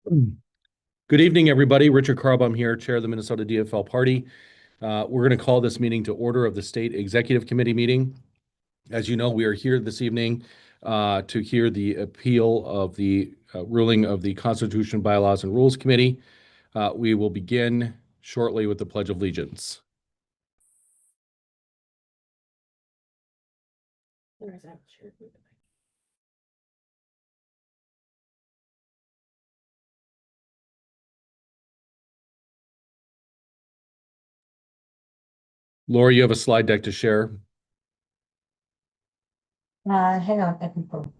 Good evening, everybody. Richard Carlbaum here, Chair of the Minnesota DFL Party. We're going to call this meeting to order of the State Executive Committee meeting. As you know, we are here this evening to hear the appeal of the ruling of the Constitution, Bylaws, and Rules Committee. We will begin shortly with the Pledge of Allegiance. Laura, you have a slide deck to share. Hang on, I can pull.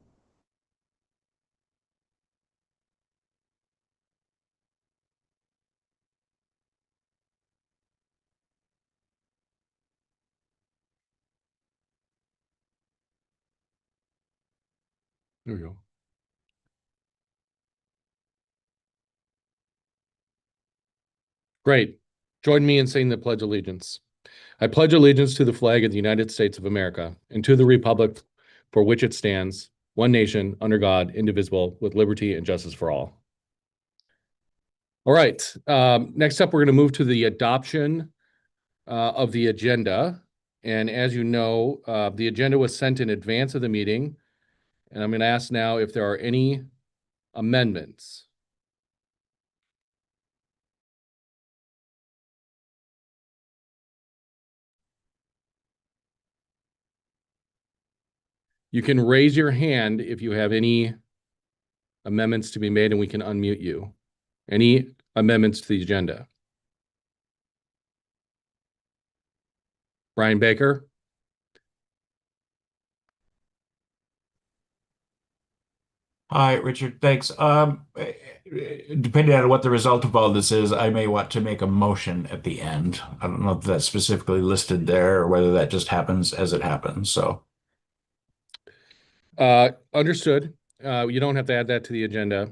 There we go. Great. Join me in saying the Pledge of Allegiance. I pledge allegiance to the flag of the United States of America and to the republic for which it stands, one nation, under God, indivisible, with liberty and justice for all. All right. Next up, we're going to move to the adoption of the agenda. And as you know, the agenda was sent in advance of the meeting. And I'm going to ask now if there are any amendments. You can raise your hand if you have any amendments to be made, and we can unmute you. Any amendments to the agenda? Brian Baker? Hi, Richard. Thanks. Depending on what the result of all this is, I may want to make a motion at the end. I don't know if that's specifically listed there or whether that just happens as it happens. So, Understood. You don't have to add that to the agenda.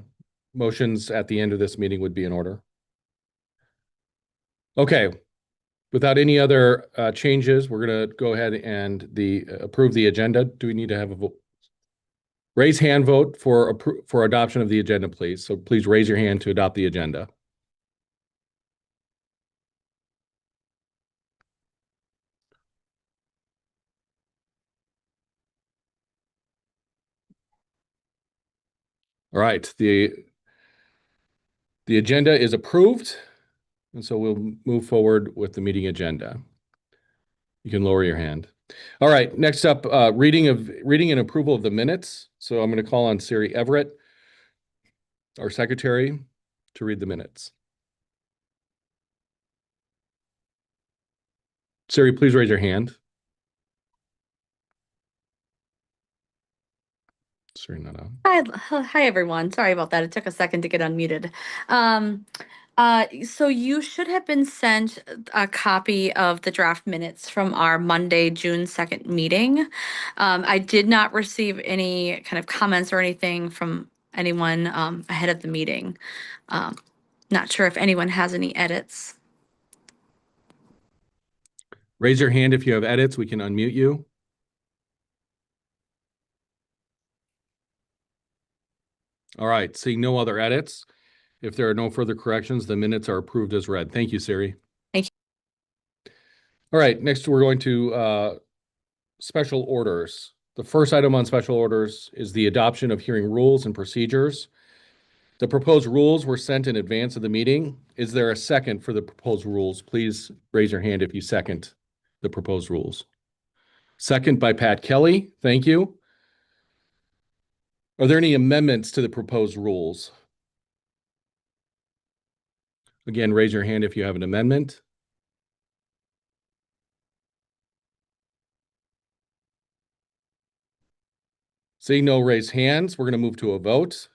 Motions at the end of this meeting would be in order. Okay. Without any other changes, we're going to go ahead and approve the agenda. Do we need to have a vote? Raise hand vote for adoption of the agenda, please. So please raise your hand to adopt the agenda. All right, the agenda is approved, and so we'll move forward with the meeting agenda. You can lower your hand. All right, next up, reading and approval of the minutes. So I'm going to call on Siri Everett, our secretary, to read the minutes. Siri, please raise your hand. Siri, not on. Hi, everyone. Sorry about that. It took a second to get unmuted. So you should have been sent a copy of the draft minutes from our Monday, June 2nd meeting. I did not receive any kind of comments or anything from anyone ahead of the meeting. Not sure if anyone has any edits. Raise your hand if you have edits. We can unmute you. All right, seeing no other edits. If there are no further corrections, the minutes are approved as read. Thank you, Siri. Thank you. All right, next we're going to special orders. The first item on special orders is the adoption of hearing rules and procedures. The proposed rules were sent in advance of the meeting. Is there a second for the proposed rules? Please raise your hand if you second the proposed rules. Second by Pat Kelly. Thank you. Are there any amendments to the proposed rules? Again, raise your hand if you have an amendment. Seeing no raised hands, we're going to move to a vote.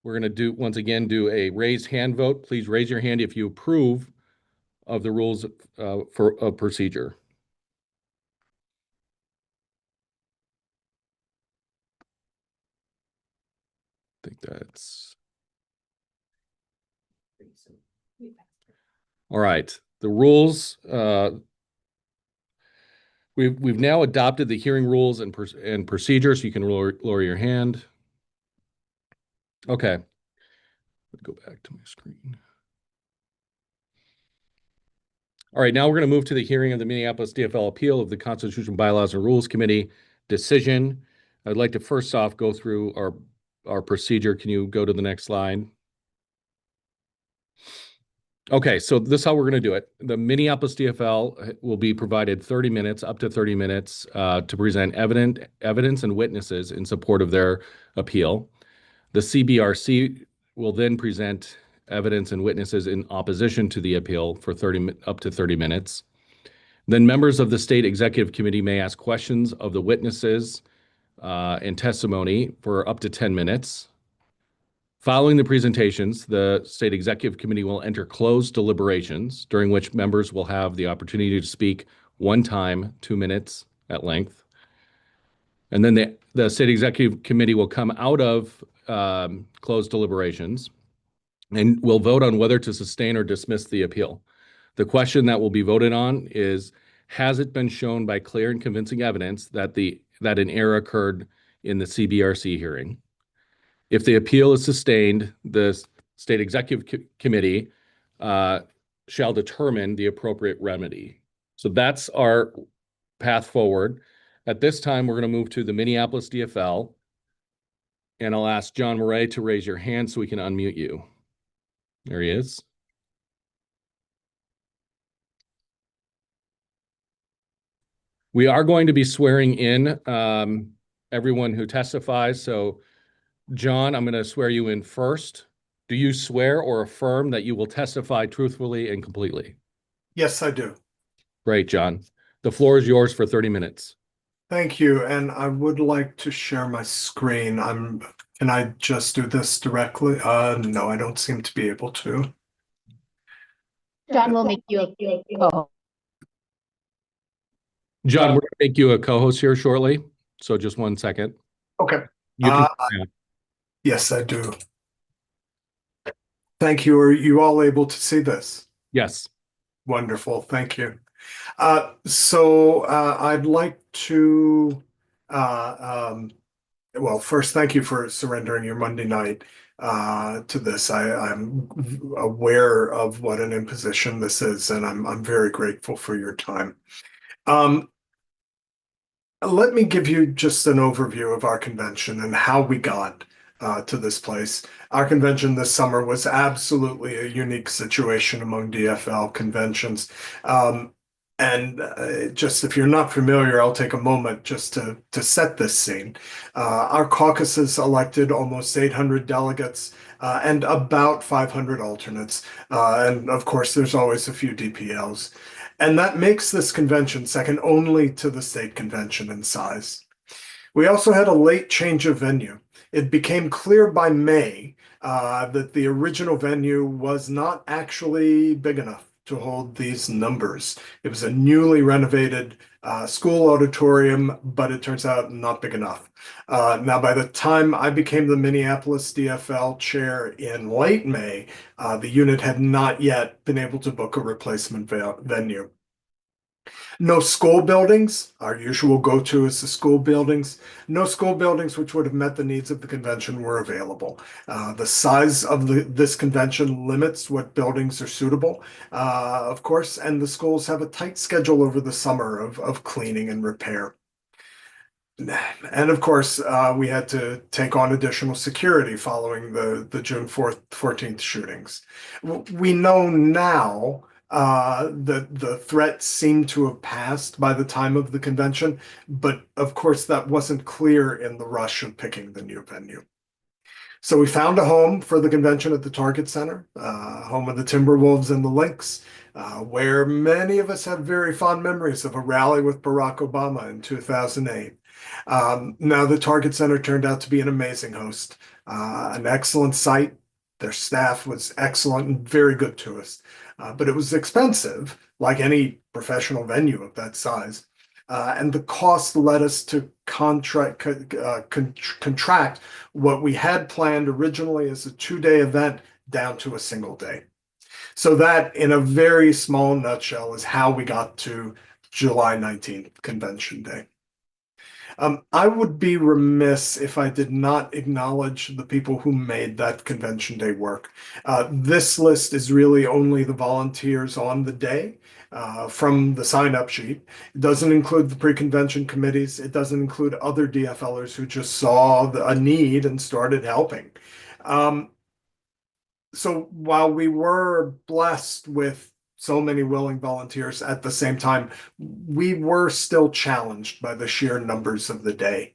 We're going to once again do a raised hand vote. Please raise your hand if you approve of the rules of procedure. I think that's all right. The rules, we've now adopted the hearing rules and procedures. So you can lower your hand. Okay. Go back to my screen. All right, now we're going to move to the hearing of the Minneapolis DFL appeal of the Constitution, Bylaws, and Rules Committee decision. I'd like to first off go through our procedure. Can you go to the next slide? Okay, so this is how we're going to do it. The Minneapolis DFL will be provided 30 minutes, up to 30 minutes, to present evidence and witnesses in support of their appeal. The CBRC will then present evidence and witnesses in opposition to the appeal for up to 30 minutes. Then members of the State Executive Committee may ask questions of the witnesses and testimony for up to 10 minutes. Following the presentations, the State Executive Committee will enter closed deliberations, during which members will have the opportunity to speak one time, 2 minutes at length. And then the State Executive Committee will come out of closed deliberations and will vote on whether to sustain or dismiss the appeal. The question that will be voted on is, has it been shown by clear and convincing evidence that an error occurred in the CBRC hearing? If the appeal is sustained, the State Executive Committee shall determine the appropriate remedy. So that's our path forward. At this time, we're going to move to the Minneapolis DFL, and I'll ask John Murray to raise your hand so we can unmute you. There he is. We are going to be swearing in everyone who testifies. So, John, I'm going to swear you in first. Do you swear or affirm that you will testify truthfully and completely? Yes, I do. Great, John. The floor is yours for 30 minutes. Thank you. And I would like to share my screen. Can I just do this directly? No, I don't seem to be able to. John will make you a co-host. John, we're going to make you a co-host here shortly. So just 1 second. Okay. You can, Yes, I do. Thank you. Are you all able to see this? yes. Wonderful. Thank you. So I'd like to, well, first, thank you for surrendering your Monday night to this. I'm aware of what an imposition this is, and I'm very grateful for your time. Let me give you just an overview of our convention and how we got to this place. Our convention this summer was absolutely a unique situation among DFL conventions. Just if you're not familiar, I'll take a moment just to set this scene. Our caucuses elected almost 800 delegates and about 500 alternates. And of course, there's always a few DPLs. And that makes this convention second only to the state convention in size. We also had a late change of venue. It became clear by May that the original venue was not actually big enough to hold these numbers. It was a newly renovated school auditorium, but it turns out not big enough. Now, by the time I became the Minneapolis DFL chair in late May, the unit had not yet been able to book a replacement venue. No school buildings. Our usual go-to is the school buildings. No school buildings which would have met the needs of the convention were available. The size of this convention limits what buildings are suitable, of course, and the schools have a tight schedule over the summer of cleaning and repair. And of course, we had to take on additional security following the June 14th shootings. We know now that the threat seemed to have passed by the time of the convention, but of course that wasn't clear in the rush of picking the new venue. So we found a home for the convention at the Target Center, home of the Timberwolves and the Lynx, where many of us have very fond memories of a rally with Barack Obama in 2008. Now the Target Center turned out to be an amazing host, an excellent site. Their staff was excellent and very good to us. But it was expensive, like any professional venue of that size. And the cost led us to contract what we had planned originally as a 2-day event down to a single day. So that, in a very small nutshell, is how we got to July 19th, Convention Day. I would be remiss if I did not acknowledge the people who made that convention day work. This list is really only the volunteers on the day from the sign-up sheet. It doesn't include the pre-convention committees. It doesn't include other DFLers who just saw a need and started helping. So while we were blessed with so many willing volunteers at the same time, we were still challenged by the sheer numbers of the day.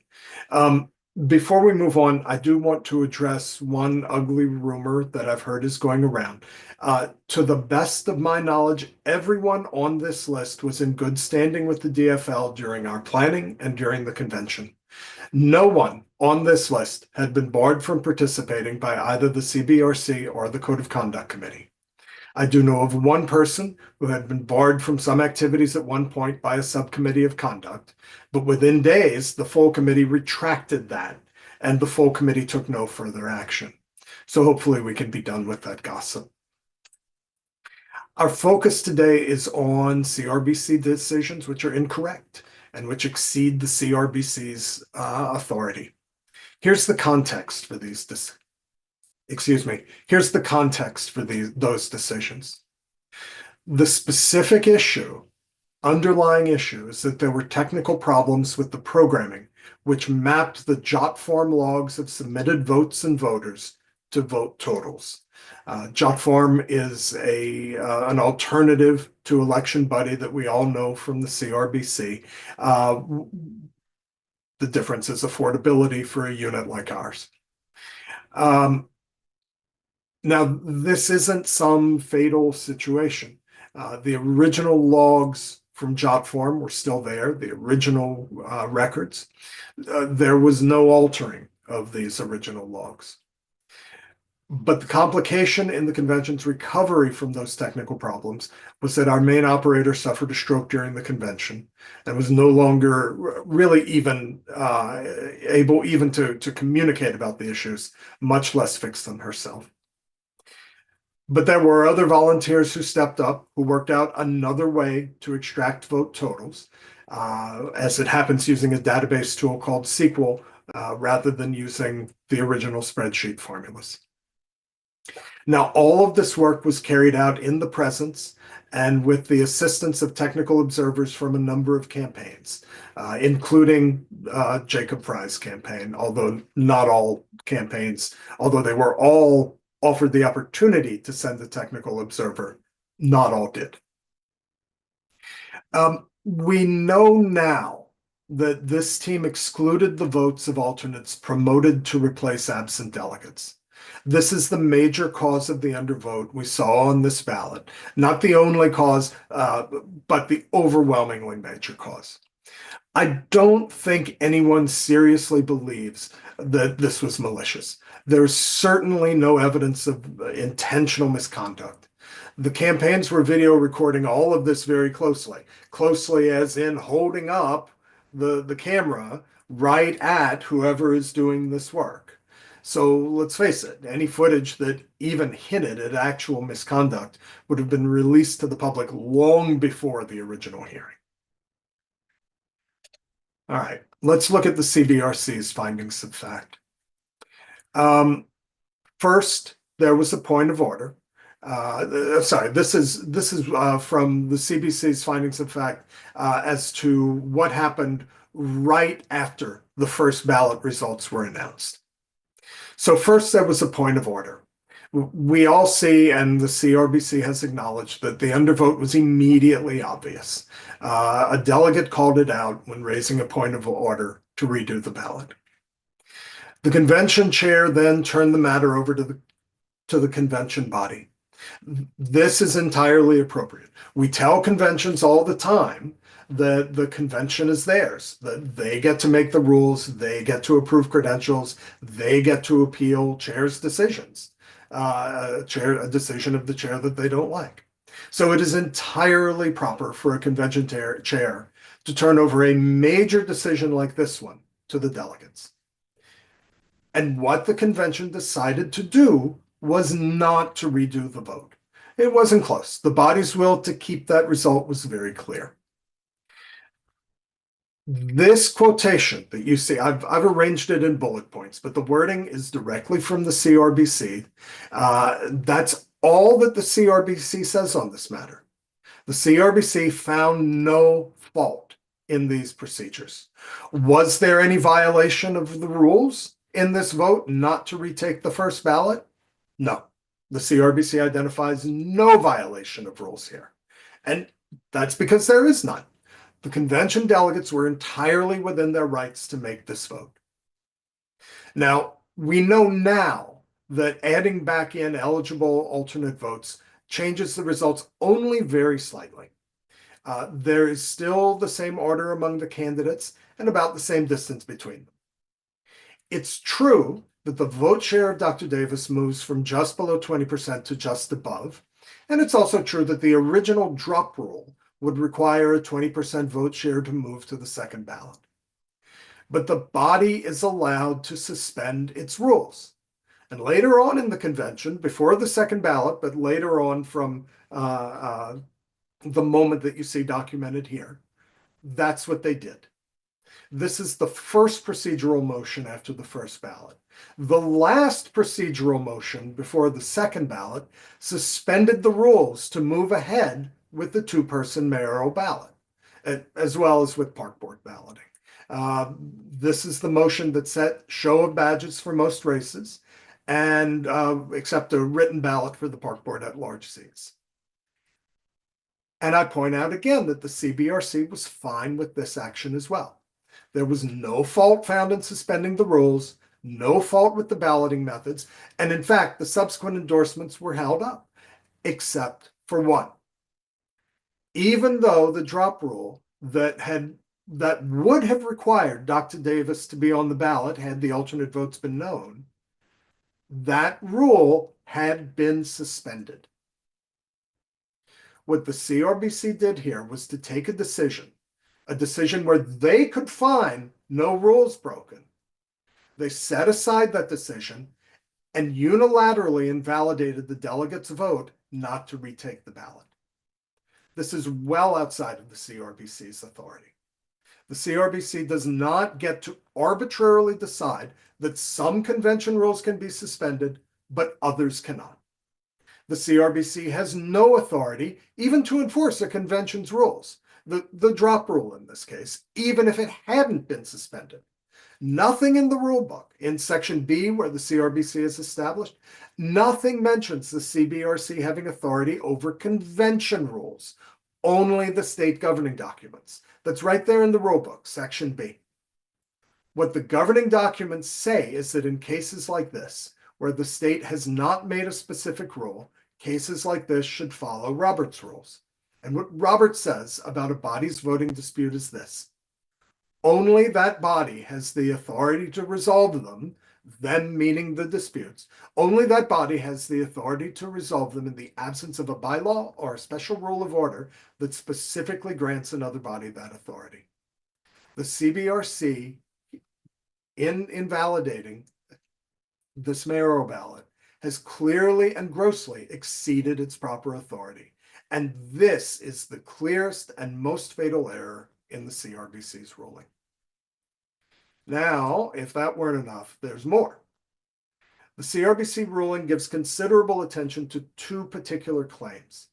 Before we move on, I do want to address one ugly rumor that I've heard is going around. To the best of my knowledge, everyone on this list was in good standing with the DFL during our planning and during the convention. No one on this list had been barred from participating by either the CBRC or the Code of Conduct Committee. I do know of one person who had been barred from some activities at one point by a subcommittee of conduct, but within days, the full committee retracted that, and the full committee took no further action. So hopefully we can be done with that gossip. Our focus today is on CRBC decisions, which are incorrect and which exceed the CRBC's authority. Here's the context for these Here's the context for those decisions. The specific underlying issue is that there were technical problems with the programming, which mapped the jot form logs of submitted votes and voters to vote totals. Jot form is an alternative to Election Buddy that we all know from the CRBC. The difference is affordability for a unit like ours. Now, this isn't some fatal situation. The original logs from Jotform were still there, the original records. There was no altering of these original logs. But the complication in the convention's recovery from those technical problems was that our main operator suffered a stroke during the convention and was no longer really even able even to communicate about the issues, much less fix them herself. But there were other volunteers who stepped up, who worked out another way to extract vote totals, as it happens using a database tool called SQL, rather than using the original spreadsheet formulas. Now, all of this work was carried out in the presence and with the assistance of technical observers from a number of campaigns, including Jacob Fry's campaign, although not all campaigns, although they were all offered the opportunity to send a technical observer, not all did. We know now that this team excluded the votes of alternates promoted to replace absent delegates. This is the major cause of the undervote we saw on this ballot. Not the only cause, but the overwhelmingly major cause. I don't think anyone seriously believes that this was malicious. There's certainly no evidence of intentional misconduct. The campaigns were video recording all of this very closely as in holding up the camera right at whoever is doing this work. So let's face it, any footage that even hinted at actual misconduct would have been released to the public long before the original hearing. All right, let's look at the CBRC's findings of fact. First, there was a point of order. This is from the CBC's findings of fact as to what happened right after the first ballot results were announced. So first, there was a point of order. We all see, and the CRBC has acknowledged, that the undervote was immediately obvious. A delegate called it out when raising a point of order to redo the ballot. The convention chair then turned the matter over to the convention body. This is entirely appropriate. We tell conventions all the time that the convention is theirs, that they get to make the rules, they get to approve credentials, they get to appeal chair's decisions, a decision of the chair that they don't like. So it is entirely proper for a convention chair to turn over a major decision like this one to the delegates. And what the convention decided to do was not to redo the vote. It wasn't close. The body's will to keep that result was very clear. This quotation that you see, I've arranged it in bullet points, but the wording is directly from the CRBC. That's all that the CRBC says on this matter. The CRBC found no fault in these procedures. Was there any violation of the rules in this vote not to retake the first ballot? No. The CRBC identifies no violation of rules here. And that's because there is none. The convention delegates were entirely within their rights to make this vote. Now, we know now that adding back in eligible alternate votes changes the results only very slightly. There is still the same order among the candidates and about the same distance between them. It's true that the vote share of Dr. Davis moves from just below 20% to just above. And it's also true that the original drop rule would require a 20% vote share to move to the second ballot. But the body is allowed to suspend its rules. And later on in the convention, before the second ballot, but later on from the moment that you see documented here, that's what they did. This is the first procedural motion after the first ballot. The last procedural motion before the second ballot suspended the rules to move ahead with the two-person mayoral ballot, as well as with park board balloting. This is the motion that set show of badges for most races, and except a written ballot for the park board at large seats. And I point out again that the CBRC was fine with this action as well. There was no fault found in suspending the rules, no fault with the balloting methods, and in fact, the subsequent endorsements were held up, except for one. Even though the drop rule that would have required Dr. Davis to be on the ballot had the alternate votes been known, that rule had been suspended. What the CRBC did here was to take a decision where they could find no rules broken. They set aside that decision and unilaterally invalidated the delegates' vote not to retake the ballot. This is well outside of the CRBC's authority. The CRBC does not get to arbitrarily decide that some convention rules can be suspended, but others cannot. The CRBC has no authority even to enforce a convention's rules, the drop rule in this case, even if it hadn't been suspended. Nothing in the rule book, in section B where the CRBC is established, nothing mentions the CBRC having authority over convention rules, only the state governing documents. That's right there in the rule book, section B. What the governing documents say is that in cases like this, where the state has not made a specific rule, cases like this should follow Roberts rules. And what Roberts says about a body's voting dispute is this: only that body has the authority to resolve them, them meaning the disputes. Only that body has the authority to resolve them in the absence of a bylaw or a special rule of order that specifically grants another body that authority. The CBRC, in invalidating this mayoral ballot, has clearly and grossly exceeded its proper authority. And this is the clearest and most fatal error in the CRBC's ruling. Now, if that weren't enough, there's more. The CRBC ruling gives considerable attention to two particular claims.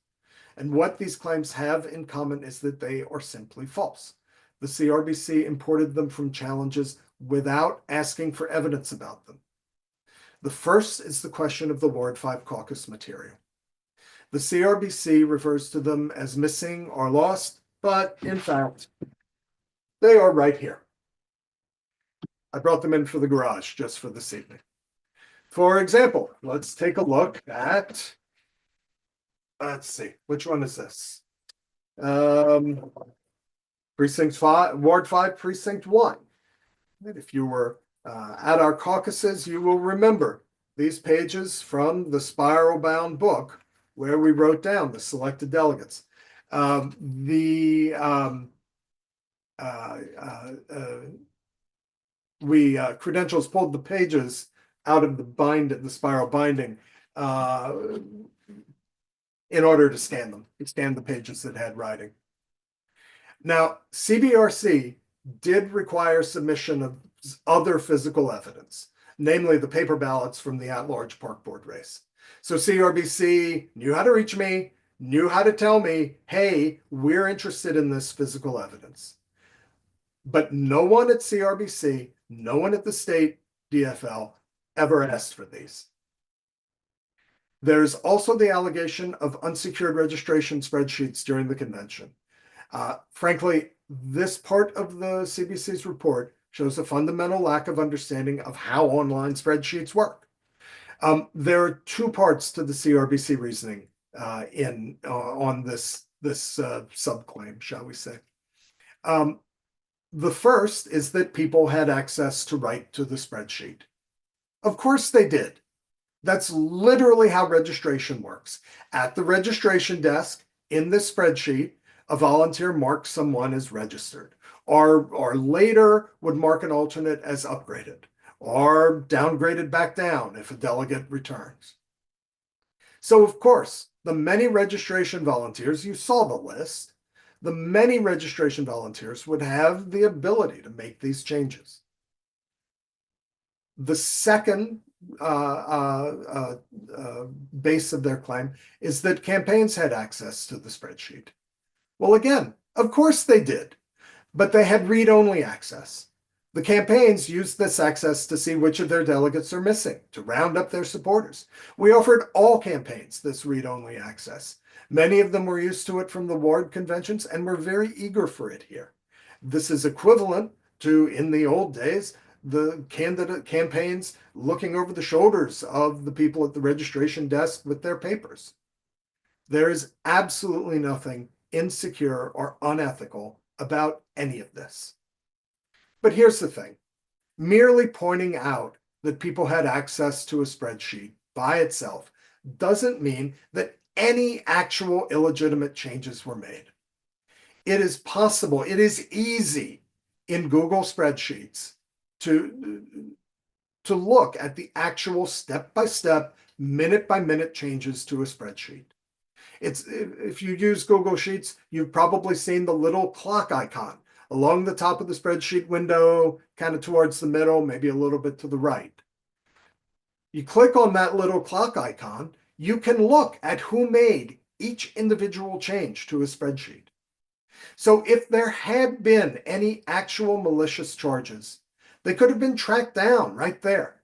And what these claims have in common is that they are simply false. The CRBC imported them from challenges without asking for evidence about them. The first is the question of the Ward 5 caucus material. The CRBC refers to them as missing or lost, but in fact, they are right here. I brought them in for the garage just for this evening. For example, let's take a look at, let's see, which one is this? Precinct 5, Ward 5, Precinct 1. And if you were at our caucuses, you will remember these pages from the spiral-bound book where we wrote down the selected delegates. Credentials pulled the pages out of the spiral binding in order to scan them. It scanned the pages that had writing. Now, CBRC did require submission of other physical evidence, namely the paper ballots from the at-large park board race. So CRBC knew how to reach me, knew how to tell me, hey, we're interested in this physical evidence. But no one at CRBC, no one at the state DFL ever asked for these. There's also the allegation of unsecured registration spreadsheets during the convention. Frankly, this part of the CBC's report shows a fundamental lack of understanding of how online spreadsheets work. There are two parts to the CRBC reasoning on this subclaim, shall we say. The first is that people had access to write to the spreadsheet. Of course they did. That's literally how registration works. At the registration desk in this spreadsheet, a volunteer marks someone as registered, or later would mark an alternate as upgraded, or downgraded back down if a delegate returns. So of course, the many registration volunteers, you saw the list, the many registration volunteers would have the ability to make these changes. The second base of their claim is that campaigns had access to the spreadsheet. Well, again, of course they did, but they had read-only access. The campaigns used this access to see which of their delegates are missing, to round up their supporters. We offered all campaigns this read-only access. Many of them were used to it from the ward conventions and were very eager for it here. This is equivalent to, in the old days, the candidate campaigns looking over the shoulders of the people at the registration desk with their papers. There is absolutely nothing insecure or unethical about any of this. But here's the thing. Merely pointing out that people had access to a spreadsheet by itself doesn't mean that any actual illegitimate changes were made. It is possible, it is easy in Google spreadsheets to look at the actual step-by-step, minute-by-minute changes to a spreadsheet. If you use Google Sheets, you've probably seen the little clock icon along the top of the spreadsheet window, kind of towards the middle, maybe a little bit to the right. You click on that little clock icon, you can look at who made each individual change to a spreadsheet. So if there had been any actual malicious charges, they could have been tracked down right there.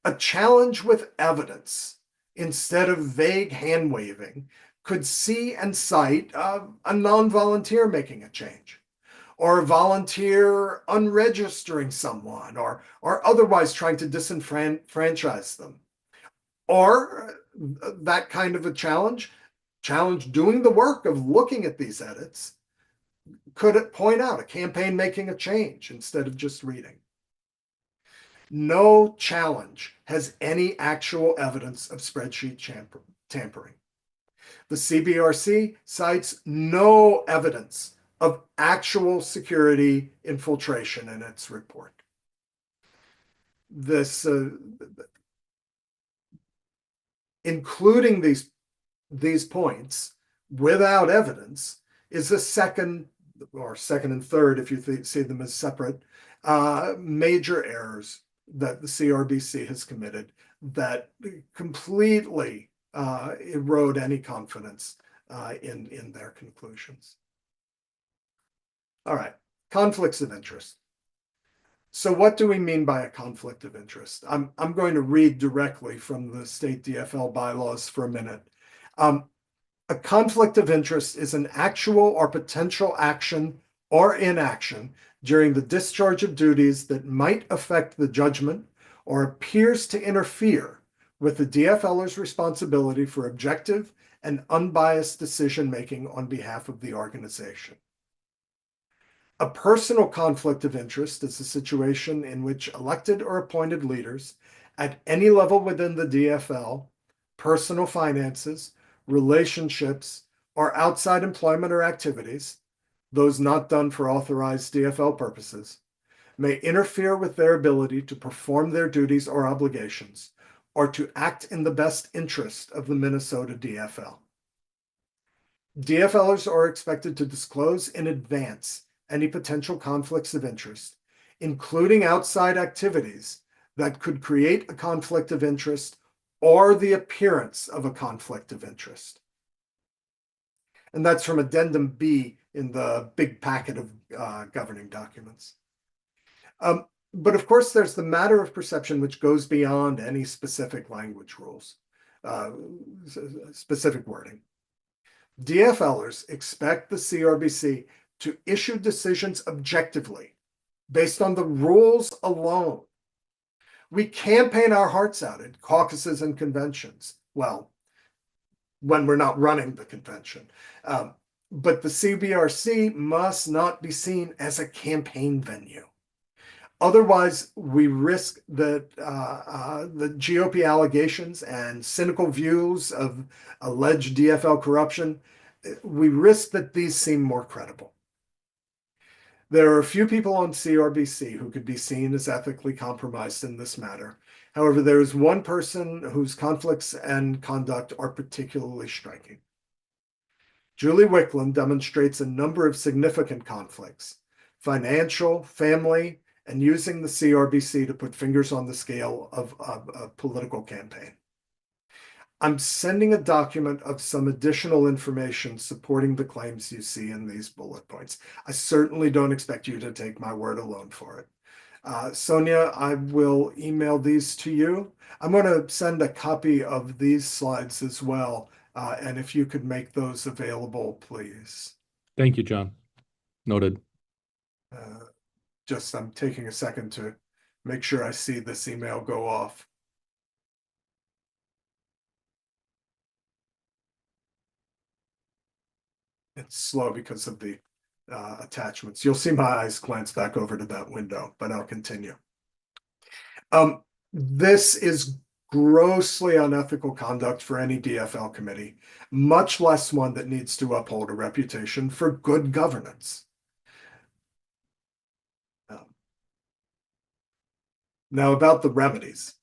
A challenge with evidence, instead of vague hand-waving, could see and cite a non-volunteer making a change, or a volunteer unregistering someone, or otherwise trying to disenfranchise them. Or that kind of a challenge doing the work of looking at these edits, could it point out a campaign making a change instead of just reading. No challenge has any actual evidence of spreadsheet tampering. The CBRC cites no evidence of actual security infiltration in its report. This, including these points without evidence, is the second and third, if you see them as separate, major errors that the CRBC has committed that completely erode any confidence in their conclusions. All right, conflicts of interest. So what do we mean by a conflict of interest? I'm going to read directly from the state DFL bylaws for a minute. A conflict of interest is an actual or potential action or inaction during the discharge of duties that might affect the judgment or appears to interfere with the DFLer's responsibility for objective and unbiased decision-making on behalf of the organization. A personal conflict of interest is a situation in which elected or appointed leaders at any level within the DFL, personal finances, relationships, or outside employment or activities, those not done for authorized DFL purposes, may interfere with their ability to perform their duties or obligations, or to act in the best interest of the Minnesota DFL. DFLers are expected to disclose in advance any potential conflicts of interest, including outside activities that could create a conflict of interest or the appearance of a conflict of interest. And that's from Addendum B in the big packet of governing documents. But of course, there's the matter of perception, which goes beyond any specific language rules, specific wording. DFLers expect the CRBC to issue decisions objectively, based on the rules alone. We campaign our hearts out at caucuses and conventions. Well, when we're not running the convention. But the CBRC must not be seen as a campaign venue. Otherwise, we risk that the GOP allegations and cynical views of alleged DFL corruption, we risk that these seem more credible. There are a few people on CRBC who could be seen as ethically compromised in this matter. However, there is one person whose conflicts and conduct are particularly striking. Julie Wicklund demonstrates a number of significant conflicts: financial, family, and using the CRBC to put fingers on the scale of a political campaign. I'm sending a document of some additional information supporting the claims you see in these bullet points. I certainly don't expect you to take my word alone for it. Sonia, I will email these to you. I'm going to send a copy of these slides as well. And if you could make those available, please. Thank you, John. Noted. I'm taking a second to make sure I see this email go off. It's slow because of the attachments. You'll see my eyes glance back over to that window, but I'll continue. This is grossly unethical conduct for any DFL committee, much less one that needs to uphold a reputation for good governance. Now about the remedies.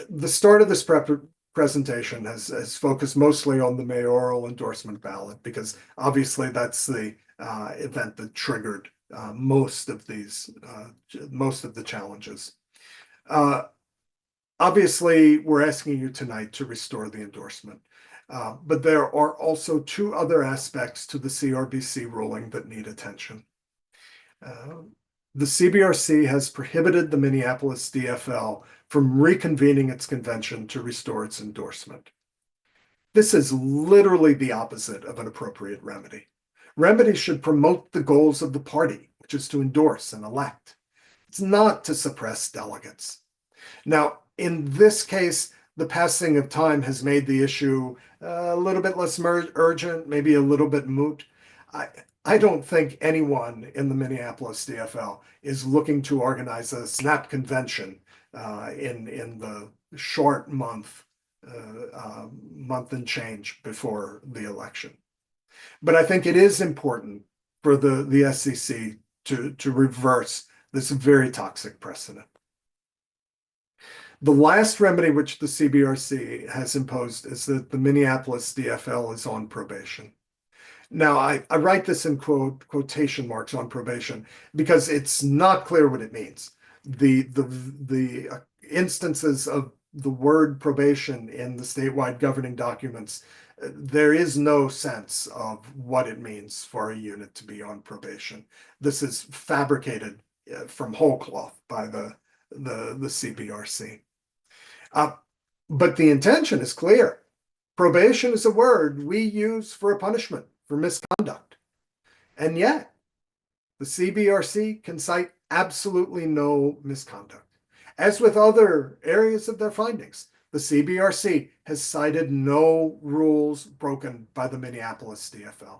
The start of this presentation has focused mostly on the mayoral endorsement ballot, because obviously that's the event that triggered most of the challenges. Obviously, we're asking you tonight to restore the endorsement, but there are also two other aspects to the CRBC ruling that need attention. The CBRC has prohibited the Minneapolis DFL from reconvening its convention to restore its endorsement. This is literally the opposite of an appropriate remedy. Remedies should promote the goals of the party, which is to endorse and elect. It's not to suppress delegates. Now, in this case, the passing of time has made the issue a little bit less urgent, maybe a little bit moot. I don't think anyone in the Minneapolis DFL is looking to organize a snap convention in the short month and change before the election. But I think it is important for the SEC to reverse this very toxic precedent. The last remedy which the CBRC has imposed is that the Minneapolis DFL is on probation. Now, I write this in quotation marks, on probation, because it's not clear what it means. The instances of the word probation in the statewide governing documents, there is no sense of what it means for a unit to be on probation. This is fabricated from whole cloth by the CBRC. But the intention is clear. Probation is a word we use for a punishment for misconduct. And yet, the CBRC can cite absolutely no misconduct. As with other areas of their findings, the CBRC has cited no rules broken by the Minneapolis DFL.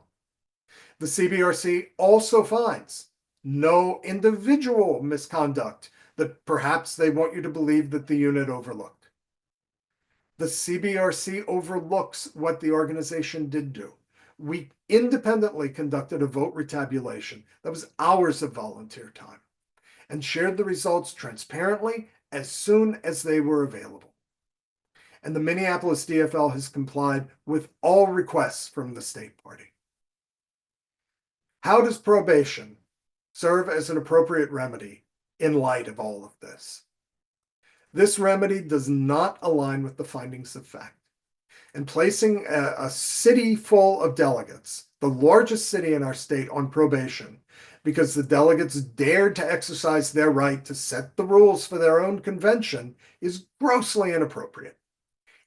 The CBRC also finds no individual misconduct that perhaps they want you to believe that the unit overlooked. The CBRC overlooks what the organization did do. We independently conducted a vote retabulation that was hours of volunteer time and shared the results transparently as soon as they were available. And the Minneapolis DFL has complied with all requests from the state party. How does probation serve as an appropriate remedy in light of all of this. This remedy does not align with the findings of fact. And placing a city full of delegates, the largest city in our state, on probation because the delegates dared to exercise their right to set the rules for their own convention is grossly inappropriate.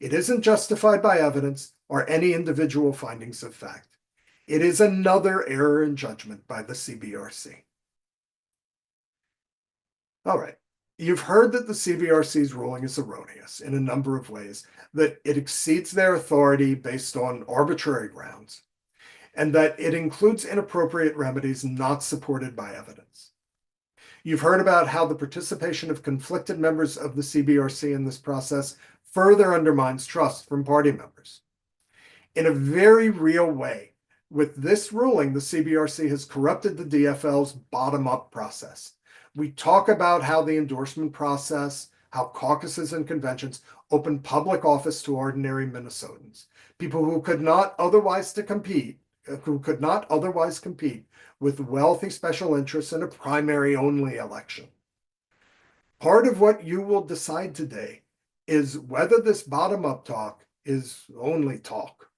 It isn't justified by evidence or any individual findings of fact. It is another error in judgment by the CBRC. All right. You've heard that the CBRC's ruling is erroneous in a number of ways, that it exceeds their authority based on arbitrary grounds, and that it includes inappropriate remedies not supported by evidence. You've heard about how the participation of conflicted members of the CBRC in this process further undermines trust from party members. In a very real way, with this ruling, the CBRC has corrupted the DFL's bottom-up process. We talk about how the endorsement process, how caucuses and conventions open public office to ordinary Minnesotans, people who could not otherwise compete with wealthy special interests in a primary-only election. Part of what you will decide today is whether this bottom-up talk is only talk.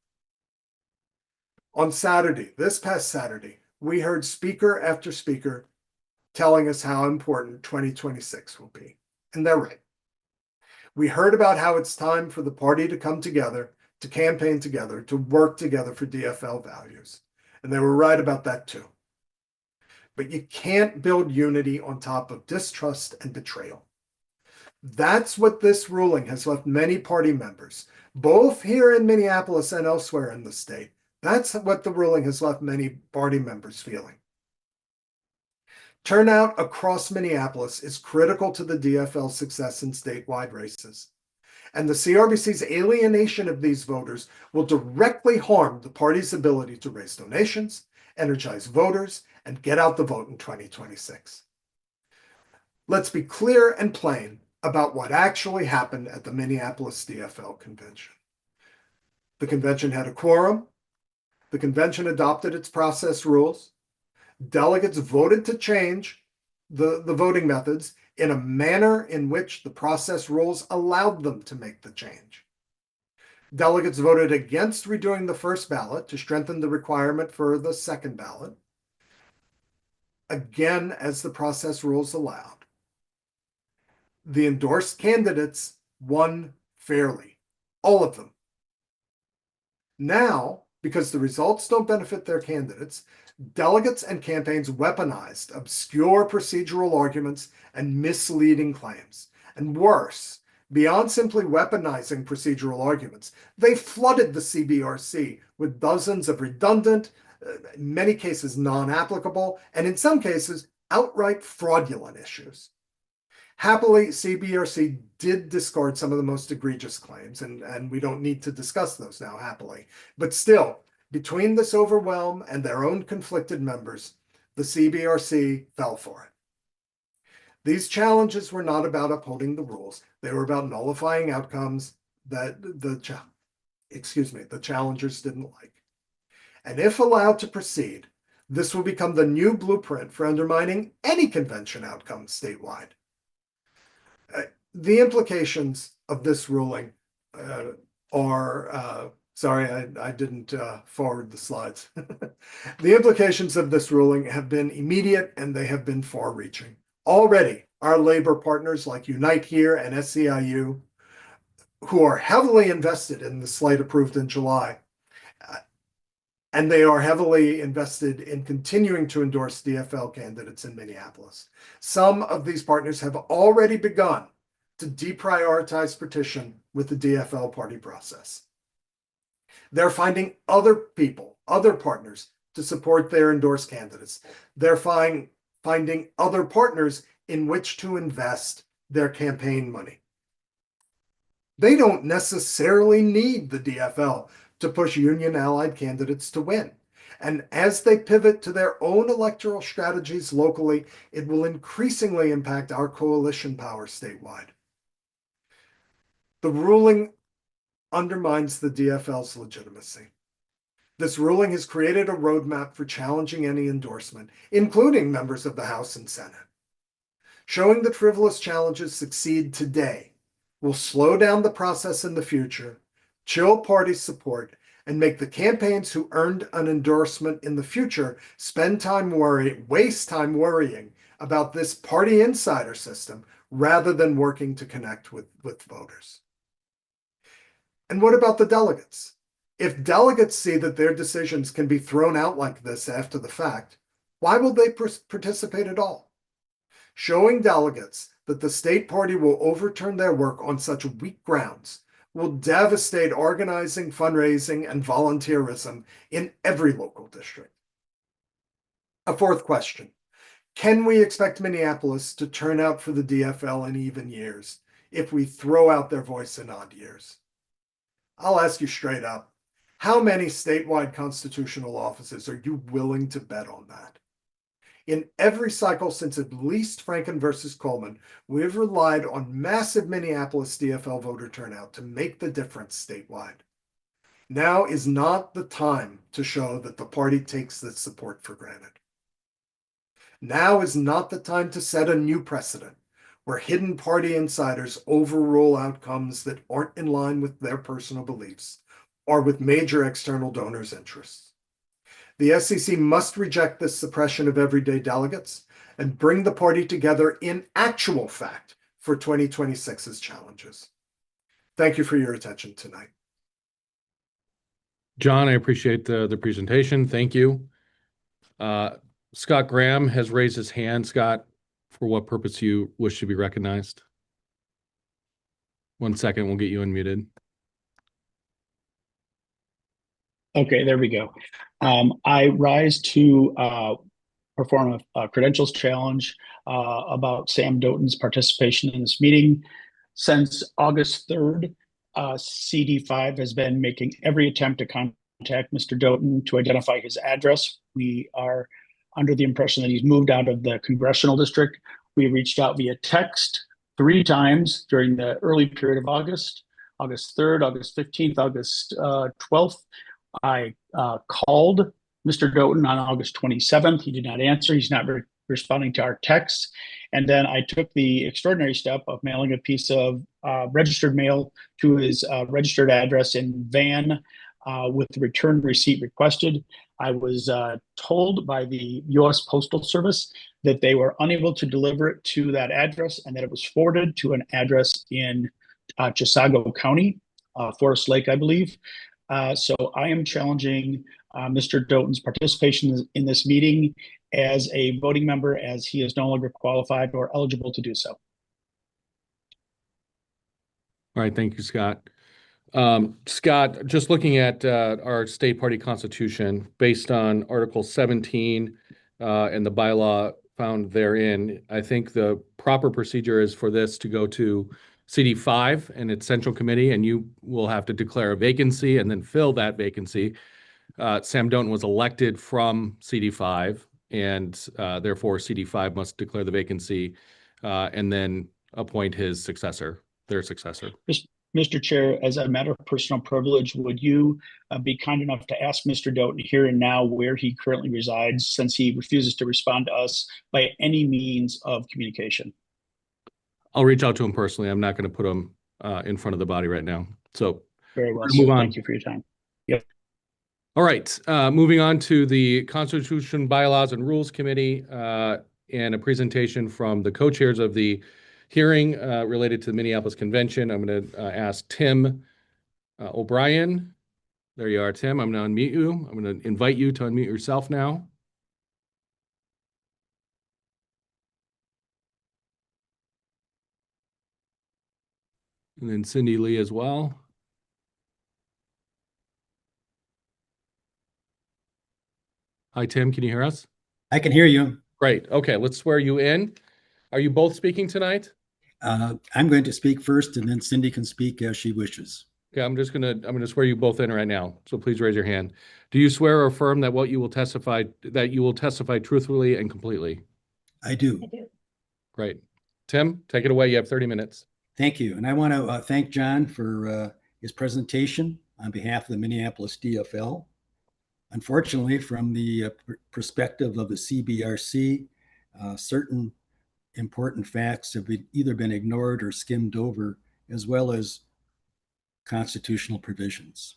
On Saturday, this past Saturday, we heard speaker after speaker telling us how important 2026 will be. And they're right. We heard about how it's time for the party to come together, to campaign together, to work together for DFL values. And they were right about that too. But you can't build unity on top of distrust and betrayal. That's what this ruling has left many party members, both here in Minneapolis and elsewhere in the state. That's what the ruling has left many party members feeling. Turnout across Minneapolis is critical to the DFL's success in statewide races. And the CRBC's alienation of these voters will directly harm the party's ability to raise donations, energize voters, and get out the vote in 2026. Let's be clear and plain about what actually happened at the Minneapolis DFL convention. The convention had a quorum. The convention adopted its process rules. Delegates voted to change the voting methods in a manner in which the process rules allowed them to make the change. Delegates voted against redoing the first ballot to strengthen the requirement for the second ballot, again, as the process rules allowed. The endorsed candidates won fairly, all of them. Now, because the results don't benefit their candidates, delegates and campaigns weaponized obscure procedural arguments and misleading claims. And worse, beyond simply weaponizing procedural arguments, they flooded the CBRC with dozens of redundant, in many cases non-applicable, and in some cases outright fraudulent issues. Happily, CBRC did discard some of the most egregious claims, and we don't need to discuss those now, happily. But still, between this overwhelm and their own conflicted members, the CBRC fell for it. These challenges were not about upholding the rules. They were about nullifying outcomes that the challengers didn't like. And if allowed to proceed, this will become the new blueprint for undermining any convention outcome statewide. The implications of this ruling are, sorry, I didn't forward the slides. The implications of this ruling have been immediate and they have been far-reaching. Already, our labor partners like Unite Here and SEIU, who are heavily invested in the slate approved in July, and they are heavily invested in continuing to endorse DFL candidates in Minneapolis. Some of these partners have already begun to deprioritize petition with the DFL party process. They're finding other people, other partners to support their endorsed candidates. They're finding other partners in which to invest their campaign money. They don't necessarily need the DFL to push union-allied candidates to win. And as they pivot to their own electoral strategies locally, it will increasingly impact our coalition power statewide. The ruling undermines the DFL's legitimacy. This ruling has created a roadmap for challenging any endorsement, including members of the House and Senate. Showing that frivolous challenges succeed today will slow down the process in the future, chill party support, and make the campaigns who earned an endorsement in the future waste time worrying about this party insider system rather than working to connect with voters. And what about the delegates? If delegates see that their decisions can be thrown out like this after the fact, why will they participate at all? Showing delegates that the state party will overturn their work on such weak grounds will devastate organizing, fundraising, and volunteerism in every local district. A fourth question: can we expect Minneapolis to turn out for the DFL in even years if we throw out their voice in odd years? I'll ask you straight up, how many statewide constitutional offices are you willing to bet on that? In every cycle since at least Franken versus Coleman, we've relied on massive Minneapolis DFL voter turnout to make the difference statewide. Now is not the time to show that the party takes this support for granted. Now is not the time to set a new precedent where hidden party insiders overrule outcomes that aren't in line with their personal beliefs or with major external donors' interests. The SEC must reject this suppression of everyday delegates and bring the party together in actual fact for 2026's challenges. Thank you for your attention tonight. John, I appreciate the presentation. Thank you. Scott Graham has raised his hand. Scott, for what purpose you wish to be recognized? 1 second, we'll get you unmuted. Okay, there we go. I rise to perform a credentials challenge about Sam Doughton's participation in this meeting. Since August 3rd, CD5 has been making every attempt to contact Mr. Doughton to identify his address. We are under the impression that he's moved out of the congressional district. We reached out via text 3 times during the early period of August 3rd, August 15th, August 12th. I called Mr. Doughton on August 27th. He did not answer. He's not responding to our texts. And then I took the extraordinary step of mailing a piece of registered mail to his registered address in Van with the return receipt requested. I was told by the U.S. Postal Service that they were unable to deliver it to that address and that it was forwarded to an address in Chisago County, Forest Lake, I believe. So I am challenging Mr. Doughton's participation in this meeting as a voting member, as he is no longer qualified or eligible to do so. All right, thank you, Scott. Scott, just looking at our state party constitution, based on Article 17 and the bylaw found therein, I think the proper procedure is for this to go to CD5 and its central committee, and you will have to declare a vacancy and then fill that vacancy. Sam Doughton was elected from CD5, and therefore CD5 must declare the vacancy and then appoint his successor, their successor. Mr. Chair, as a matter of personal privilege, would you be kind enough to ask Mr. Doughton here and now where he currently resides, since he refuses to respond to us by any means of communication? I'll reach out to him personally. I'm not going to put him in front of the body right now. So very well. Move on. Thank you for your time. Yep. All right. Moving on to the Constitution, Bylaws, and Rules Committee and a presentation from the co-chairs of the hearing related to the Minneapolis Convention. I'm going to ask Tim O'Brien. There you are, Tim. I'm going to unmute you. I'm going to invite you to unmute yourself now. And then Cindy Lee as well. Hi, Tim. Can you hear us? I can hear you. Great. Okay, let's swear you in. Are you both speaking tonight? I'm going to speak first, and then Cindy can speak as she wishes. Okay, I'm gonna swear you both in right now. So please raise your hand. Do you swear or affirm that you will testify truthfully and completely? I do. Great. Tim, take it away. You have 30 minutes. Thank you. And I want to thank John for his presentation on behalf of the Minneapolis DFL. Unfortunately, from the perspective of the CBRC, certain important facts have either been ignored or skimmed over, as well as constitutional provisions.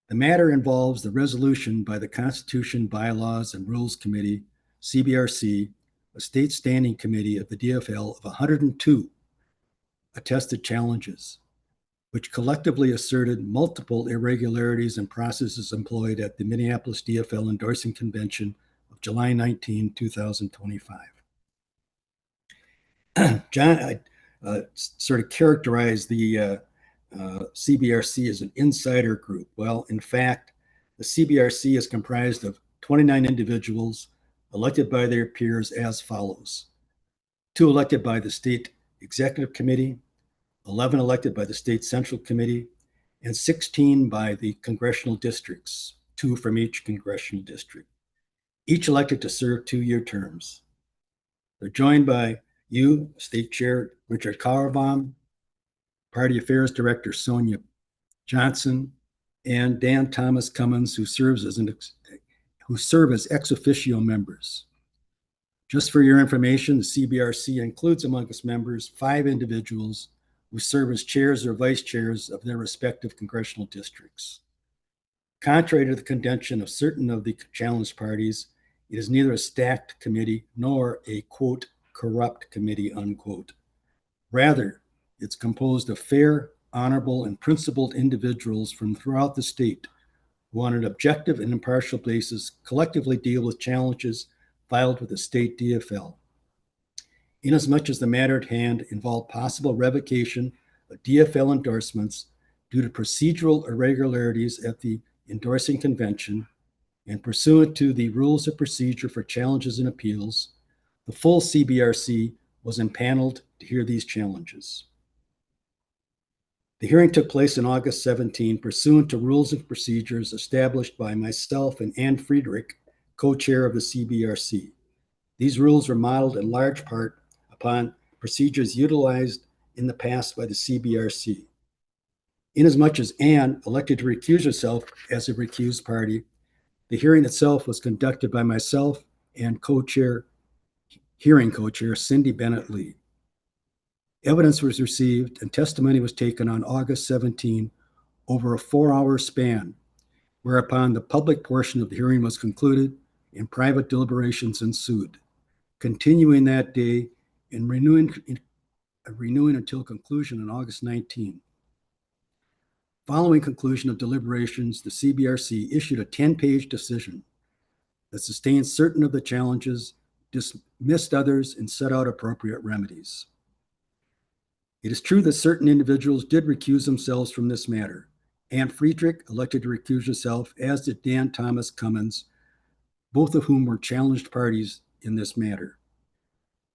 The matter involves the resolution by the Constitution, Bylaws, and Rules Committee, CBRC, a state standing committee of the DFL of 102 attested challenges, which collectively asserted multiple irregularities and processes employed at the Minneapolis DFL Endorsing Convention of July 19, 2025. John, I sort of characterized the CBRC as an insider group. Well, in fact, the CBRC is comprised of 29 individuals elected by their peers as follows: 2 elected by the State Executive Committee, 11 elected by the State Central Committee, and 16 by the congressional districts, 2 from each congressional district, each elected to serve 2-year terms. They're joined by you, State Chair Richard Kauerbaum, Party Affairs Director Sonia Johnson, and Dan Thomas Cummins, who serve as ex officio members. Just for your information, the CBRC includes among its members 5 individuals who serve as chairs or vice chairs of their respective congressional districts. Contrary to the contention of certain of the challenged parties, it is neither a stacked committee nor a, quote, corrupt committee, unquote. Rather, it's composed of fair, honorable, and principled individuals from throughout the state who, on an objective and impartial basis, collectively deal with challenges filed with the state DFL. Inasmuch as the matter at hand involved possible revocation of DFL endorsements due to procedural irregularities at the endorsing convention and pursuant to the rules of procedure for challenges and appeals, the full CBRC was impaneled to hear these challenges. The hearing took place on August 17 pursuant to rules and procedures established by myself and Ann Friedrich, co-chair of the CBRC. These rules were modeled in large part upon procedures utilized in the past by the CBRC. Inasmuch as Ann elected to recuse herself as a recused party, the hearing itself was conducted by myself and hearing co-chair Cindy Bennett Lee. Evidence was received and testimony was taken on August 17 over a 4-hour span, whereupon the public portion of the hearing was concluded and private deliberations ensued, continuing that day and renewing until conclusion on August 19. Following conclusion of deliberations, the CBRC issued a 10-page decision that sustained certain of the challenges, dismissed others, and set out appropriate remedies. It is true that certain individuals did recuse themselves from this matter. Ann Friedrich elected to recuse herself, as did Dan Thomas Cummins, both of whom were challenged parties in this matter.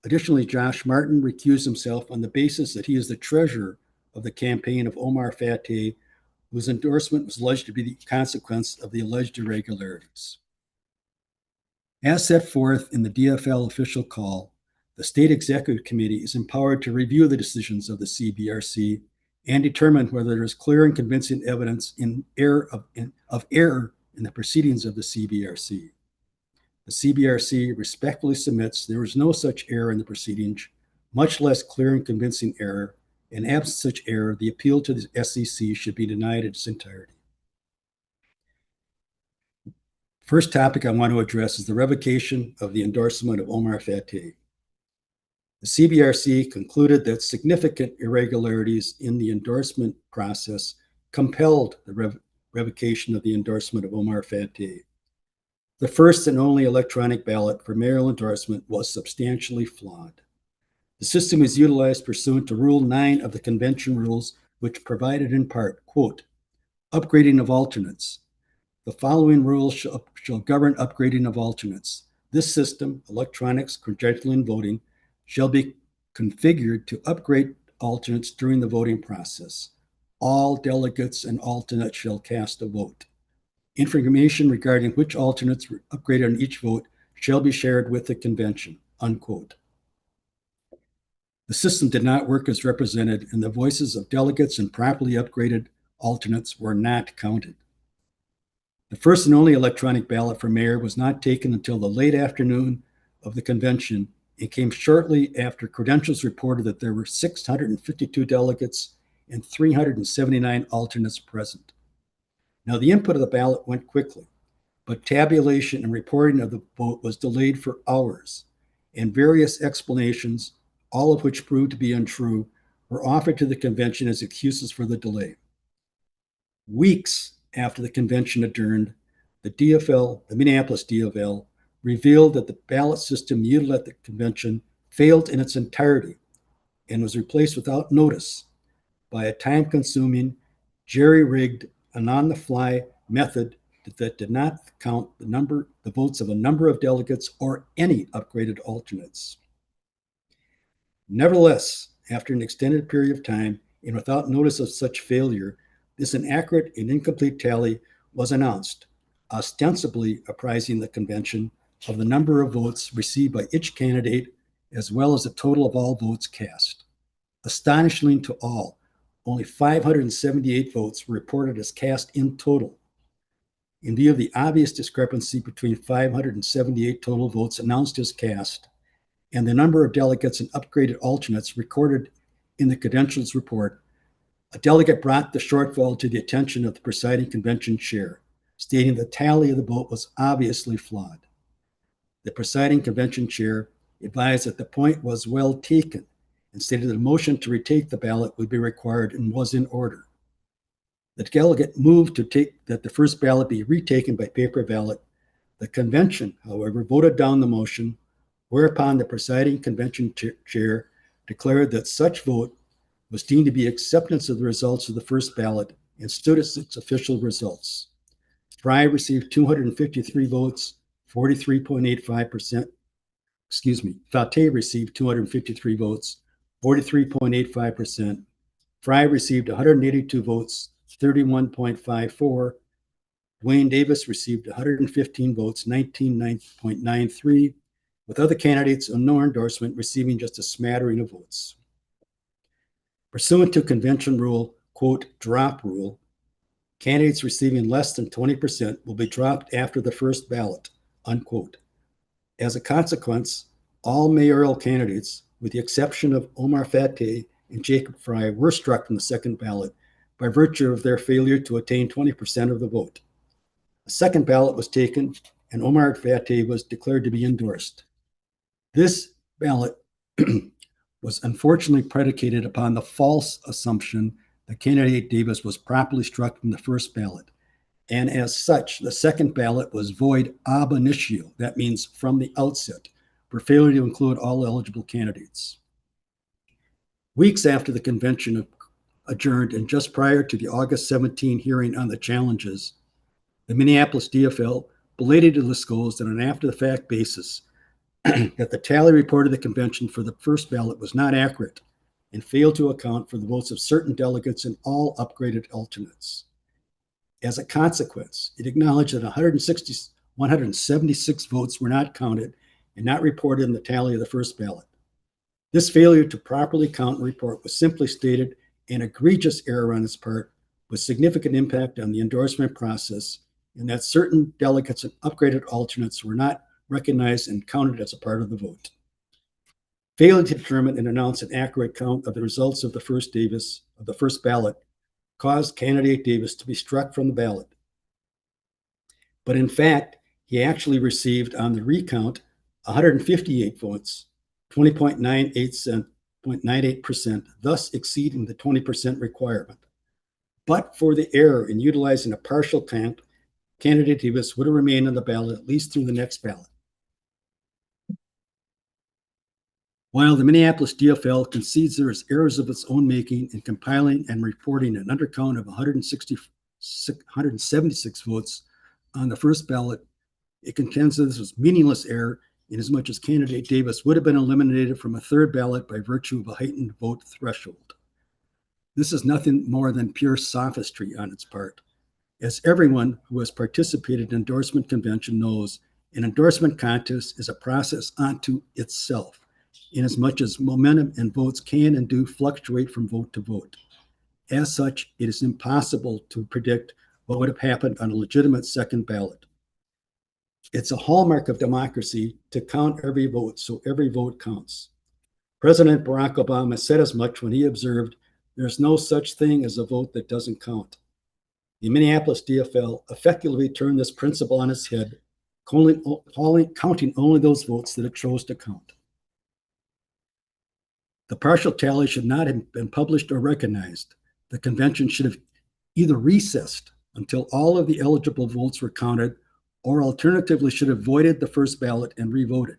Additionally, Josh Martin recused himself on the basis that he is the treasurer of the campaign of Omar Fateh, whose endorsement was alleged to be the consequence of the alleged irregularities. As set forth in the DFL official call, the State Executive Committee is empowered to review the decisions of the CBRC and determine whether there is clear and convincing evidence of error in the proceedings of the CBRC. The CBRC respectfully submits there is no such error in the proceedings, much less clear and convincing error, and absent such error, the appeal to the SEC should be denied in its entirety. First topic I want to address is the revocation of the endorsement of Omar Fateh. The CBRC concluded that significant irregularities in the endorsement process compelled the revocation of the endorsement of Omar Fateh. The first and only electronic ballot for mayoral endorsement was substantially flawed. The system is utilized pursuant to Rule 9 of the Convention Rules, which provided in part, quote, upgrading of alternates. The following rules shall govern upgrading of alternates. This system, electronics, credentialing, voting, shall be configured to upgrade alternates during the voting process. All delegates and alternates shall cast a vote. Information regarding which alternates were upgraded on each vote shall be shared with the convention, unquote. The system did not work as represented, and the voices of delegates and properly upgraded alternates were not counted. The first and only electronic ballot for mayor was not taken until the late afternoon of the convention and came shortly after credentials reported that there were 652 delegates and 379 alternates present. Now, the input of the ballot went quickly, but tabulation and reporting of the vote was delayed for hours, and various explanations, all of which proved to be untrue, were offered to the convention as excuses for the delay. Weeks after the convention adjourned, the DFL, the Minneapolis DFL, revealed that the ballot system used at the convention failed in its entirety and was replaced without notice by a time-consuming, jerry-rigged, and on-the-fly method that did not count the votes of a number of delegates or any upgraded alternates. Nevertheless, after an extended period of time and without notice of such failure, this inaccurate and incomplete tally was announced, ostensibly apprising the convention of the number of votes received by each candidate, as well as the total of all votes cast. Astonishingly to all, only 578 votes were reported as cast in total. In view of the obvious discrepancy between 578 total votes announced as cast and the number of delegates and upgraded alternates recorded in the credentials report, a delegate brought the shortfall to the attention of the presiding convention chair, stating the tally of the vote was obviously flawed. The presiding convention chair advised that the point was well taken and stated that a motion to retake the ballot would be required and was in order. The delegate moved that the first ballot be retaken by paper ballot. The convention, however, voted down the motion, whereupon the presiding convention chair declared that such vote was deemed to be acceptance of the results of the first ballot and stood as its official results. Fry received 253 votes, 43.85%. Faté received 253 votes, 43.85%. Fry received 182 votes, 31.54. Dwayne Davis received 115 votes, 19.93, with other candidates on no endorsement receiving just a smattering of votes. Pursuant to convention rule, quote, drop rule, candidates receiving less than 20% will be dropped after the first ballot, unquote. As a consequence, all mayoral candidates, with the exception of Omar Faté and Jacob Fry, were struck from the second ballot by virtue of their failure to attain 20% of the vote. A second ballot was taken, and Omar Faté was declared to be endorsed. This ballot was unfortunately predicated upon the false assumption that candidate Davis was properly struck from the first ballot. And as such, the second ballot was void ab initio, that means from the outset, for failure to include all eligible candidates. Weeks after the convention adjourned and just prior to the August 17 hearing on the challenges, the Minneapolis DFL belatedly disclosed on an after-the-fact basis that the tally report of the convention for the first ballot was not accurate and failed to account for the votes of certain delegates and all upgraded alternates. As a consequence, it acknowledged that 176 votes were not counted and not reported in the tally of the first ballot. This failure to properly count and report was simply stated an egregious error on its part with significant impact on the endorsement process, and that certain delegates and upgraded alternates were not recognized and counted as a part of the vote. Failing to determine and announce an accurate count of the results of the first ballot caused candidate Davis to be struck from the ballot. But in fact, he actually received on the recount 158 votes, 20.98%, thus exceeding the 20% requirement. But for the error in utilizing a partial count, candidate Davis would have remained on the ballot at least through the next ballot. While the Minneapolis DFL concedes there is errors of its own making in compiling and reporting an undercount of 176 votes on the first ballot, it contends that this was meaningless error inasmuch as candidate Davis would have been eliminated from a third ballot by virtue of a heightened vote threshold. This is nothing more than pure sophistry on its part. As everyone who has participated in endorsement convention knows, an endorsement contest is a process unto itself, inasmuch as momentum and votes can and do fluctuate from vote to vote. As such, it is impossible to predict what would have happened on a legitimate second ballot. It's a hallmark of democracy to count every vote, so every vote counts. President Barack Obama said as much when he observed, "There's no such thing as a vote that doesn't count." The Minneapolis DFL effectively turned this principle on its head, counting only those votes that it chose to count. The partial tally should not have been published or recognized. The convention should have either recessed until all of the eligible votes were counted, or alternatively should have voided the first ballot and revoted.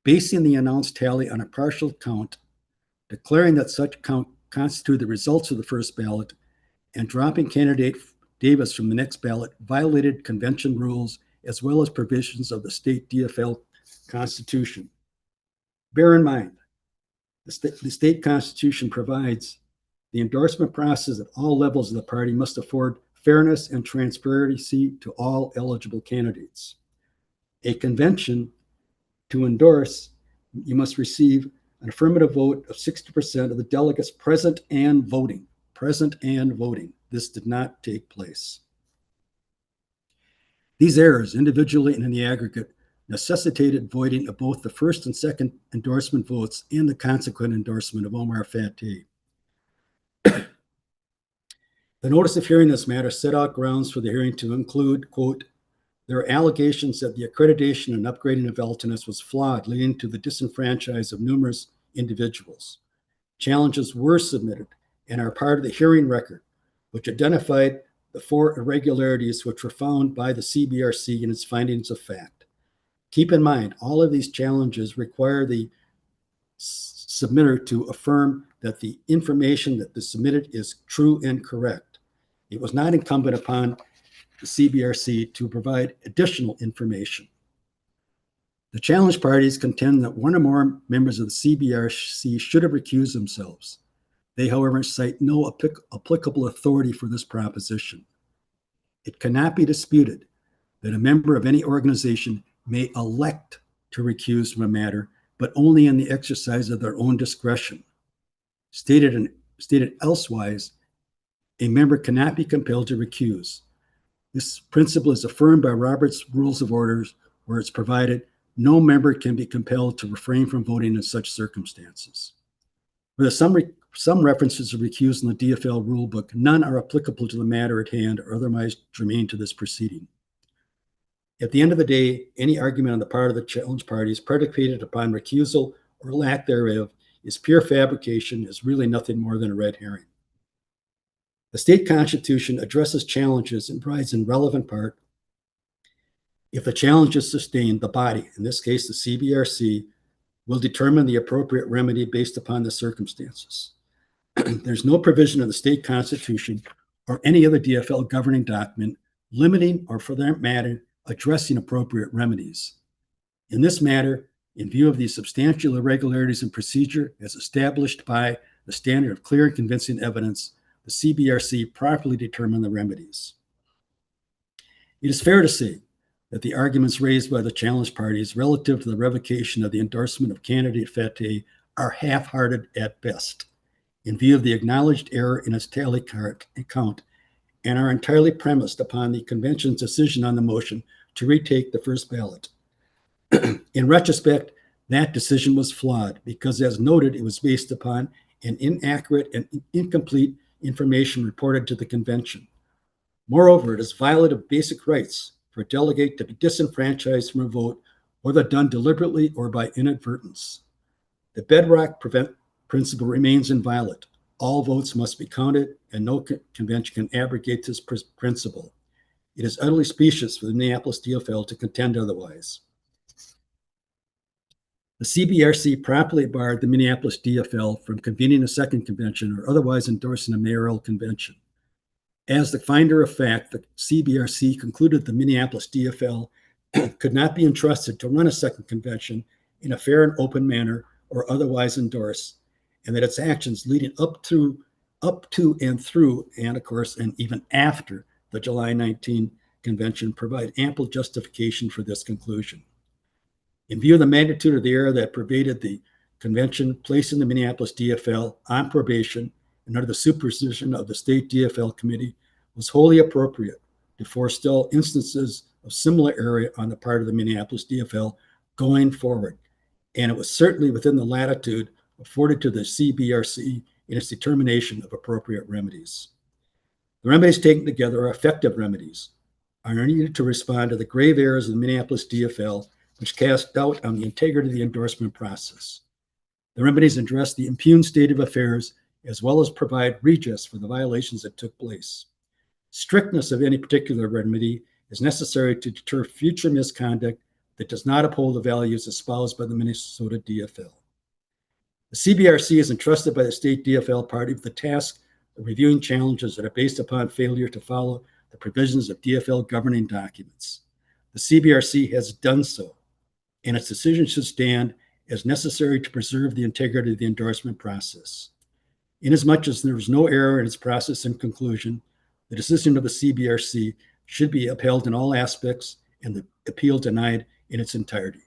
Basing the announced tally on a partial count, declaring that such count constituted the results of the first ballot, and dropping candidate Davis from the next ballot violated convention rules as well as provisions of the state DFL Constitution. Bear in mind, the state Constitution provides the endorsement process at all levels of the party must afford fairness and transparency to all eligible candidates. A convention to endorse, you must receive an affirmative vote of 60% of the delegates present and voting. Present and voting. This did not take place. These errors, individually and in the aggregate, necessitated voiding of both the first and second endorsement votes and the consequent endorsement of Omar Fateh. The notice of hearing this matter set out grounds for the hearing to include, quote, "There are allegations that the accreditation and upgrading of alternates was flawed, leading to the disenfranchisement of numerous individuals. Challenges were submitted and are part of the hearing record, which identified the 4 irregularities which were found by the CBRC in its findings of fact. Keep in mind, all of these challenges require the submitter to affirm that the information that is submitted is true and correct. It was not incumbent upon the CBRC to provide additional information. The challenge parties contend that one or more members of the CBRC should have recused themselves. They, however, cite no applicable authority for this proposition. It cannot be disputed that a member of any organization may elect to recuse from a matter, but only in the exercise of their own discretion. Stated elsewise, a member cannot be compelled to recuse. This principle is affirmed by Robert's Rules of Orders, where it's provided no member can be compelled to refrain from voting in such circumstances. There are some references to recuse in the DFL rulebook. None are applicable to the matter at hand or otherwise germane to this proceeding. At the end of the day, any argument on the part of the challenge parties predicated upon recusal or lack thereof is pure fabrication, is really nothing more than a red herring. The state constitution addresses challenges and provides in relevant part, if the challenge is sustained, the body, in this case the CBRC, will determine the appropriate remedy based upon the circumstances. There's no provision of the state constitution or any other DFL governing document limiting or, for that matter, addressing appropriate remedies. In this matter, in view of the substantial irregularities in procedure as established by the standard of clear and convincing evidence, the CBRC properly determined the remedies. It is fair to say that the arguments raised by the challenge parties relative to the revocation of the endorsement of candidate Fateh are half-hearted at best, in view of the acknowledged error in its tally count, and are entirely premised upon the convention's decision on the motion to retake the first ballot. In retrospect, that decision was flawed because, as noted, it was based upon an inaccurate and incomplete information reported to the convention. Moreover, it is violation of basic rights for a delegate to be disenfranchised from a vote, whether done deliberately or by inadvertence. The bedrock principle remains inviolate. All votes must be counted, and no convention can abrogate this principle. It is utterly specious for the Minneapolis DFL to contend otherwise. The CBRC properly barred the Minneapolis DFL from convening a second convention or otherwise endorsing a mayoral convention. As the finder of fact, the CBRC concluded the Minneapolis DFL could not be entrusted to run a second convention in a fair and open manner or otherwise endorse, and that its actions leading up to and through, and of course, and even after the July 19 convention provide ample justification for this conclusion. In view of the magnitude of the error that pervaded the convention, placing the Minneapolis DFL on probation and under the supervision of the State DFL Committee, was wholly appropriate to forestall instances of similar error on the part of the Minneapolis DFL going forward. And it was certainly within the latitude afforded to the CBRC in its determination of appropriate remedies. The remedies taken together are effective remedies, are needed to respond to the grave errors of the Minneapolis DFL, which cast doubt on the integrity of the endorsement process. The remedies address the impugned state of affairs as well as provide redress for the violations that took place. Strictness of any particular remedy is necessary to deter future misconduct that does not uphold the values espoused by the Minnesota DFL. The CBRC is entrusted by the state DFL party with the task of reviewing challenges that are based upon failure to follow the provisions of DFL governing documents. The CBRC has done so, and its decision should stand as necessary to preserve the integrity of the endorsement process. Inasmuch as there is no error in its process and conclusion, the decision of the CBRC should be upheld in all aspects and the appeal denied in its entirety.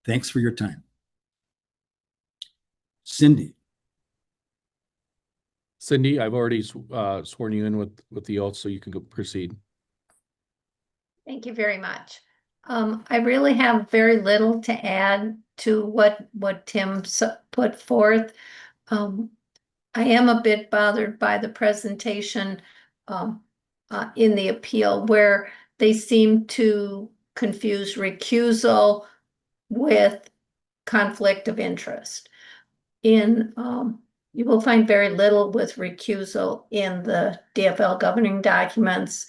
Thanks for your time. Cindy. Cindy, I've already sworn you in with the oath, so you can go proceed. Thank you very much. I really have very little to add to what Tim put forth. I am a bit bothered by the presentation in the appeal where they seem to confuse recusal with conflict of interest. You will find very little with recusal in the DFL governing documents.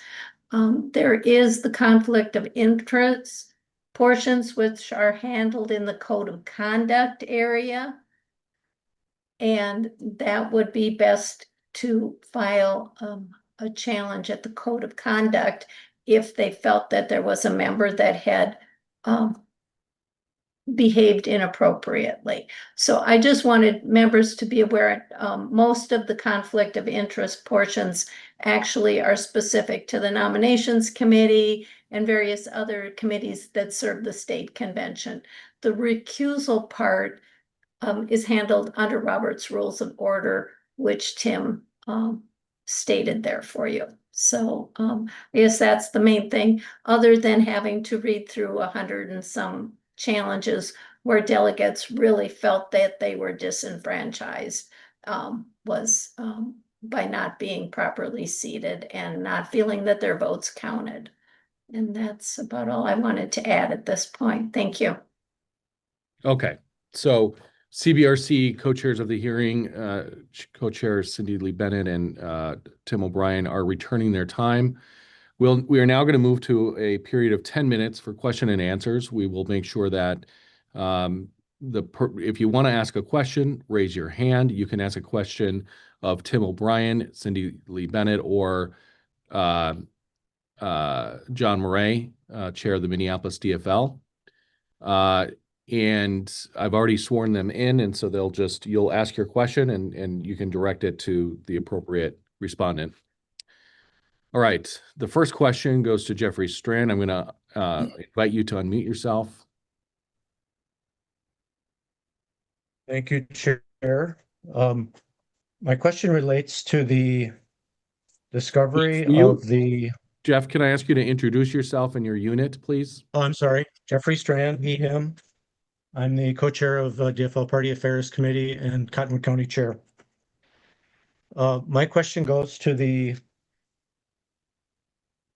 There is the conflict of interest portions which are handled in the code of conduct area. And that would be best to file a challenge at the code of conduct if they felt that there was a member that had behaved inappropriately. So I just wanted members to be aware, most of the conflict of interest portions actually are specific to the nominations committee and various other committees that serve the state convention. The recusal part is handled under Robert's Rules of Order, which Tim stated there for you. So I guess that's the main thing, other than having to read through 100 and some challenges where delegates really felt that they were disenfranchised, was by not being properly seated and not feeling that their votes counted. And that's about all I wanted to add at this point. Thank you. Okay, so CBRC co-chairs of the hearing, co-chairs Cindy Lee Bennett and Tim O'Brien are returning their time. We are now going to move to a period of 10 minutes for question and answers. We will make sure that if you want to ask a question, raise your hand. You can ask a question of Tim O'Brien, Cindy Lee Bennett, or John Murray, chair of the Minneapolis DFL. And I've already sworn them in, and so you'll ask your question and you can direct it to the appropriate respondent. All right, the first question goes to Jeffrey Strand. I'm going to invite you to unmute yourself. Thank you, Chair. My question relates to the discovery of the... Jeff, can I ask you to introduce yourself and your unit, please? Oh, I'm sorry. Jeffrey Strand, he, him. I'm the co-chair of DFL Party Affairs Committee and Cottonwood County Chair. My question goes to the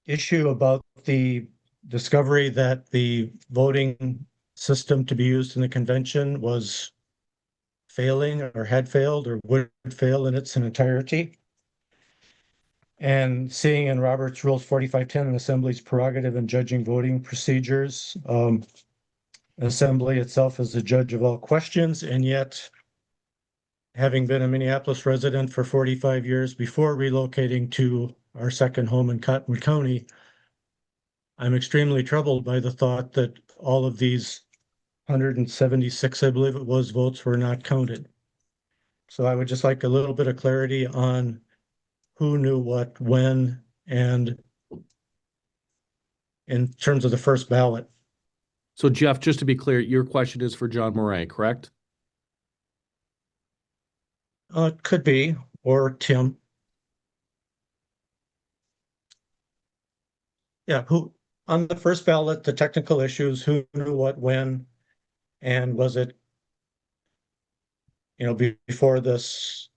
issue about the discovery that the voting system to be used in the convention was failing or had failed or would fail in its entirety. And seeing in Robert's Rules 4510 an Assembly's prerogative in judging voting procedures, Assembly itself is the judge of all questions, and yet having been a Minneapolis resident for 45 years before relocating to our second home in Cottonwood County, I'm extremely troubled by the thought that all of these 176, I believe it was, votes were not counted. So I would just like a little bit of clarity on who knew what, when, and in terms of the first ballot. So Jeff, just to be clear, your question is for John Murray, correct? It could be, or Tim. Yeah, who, on the first ballot, the technical issues, who knew what, when, and was it, before this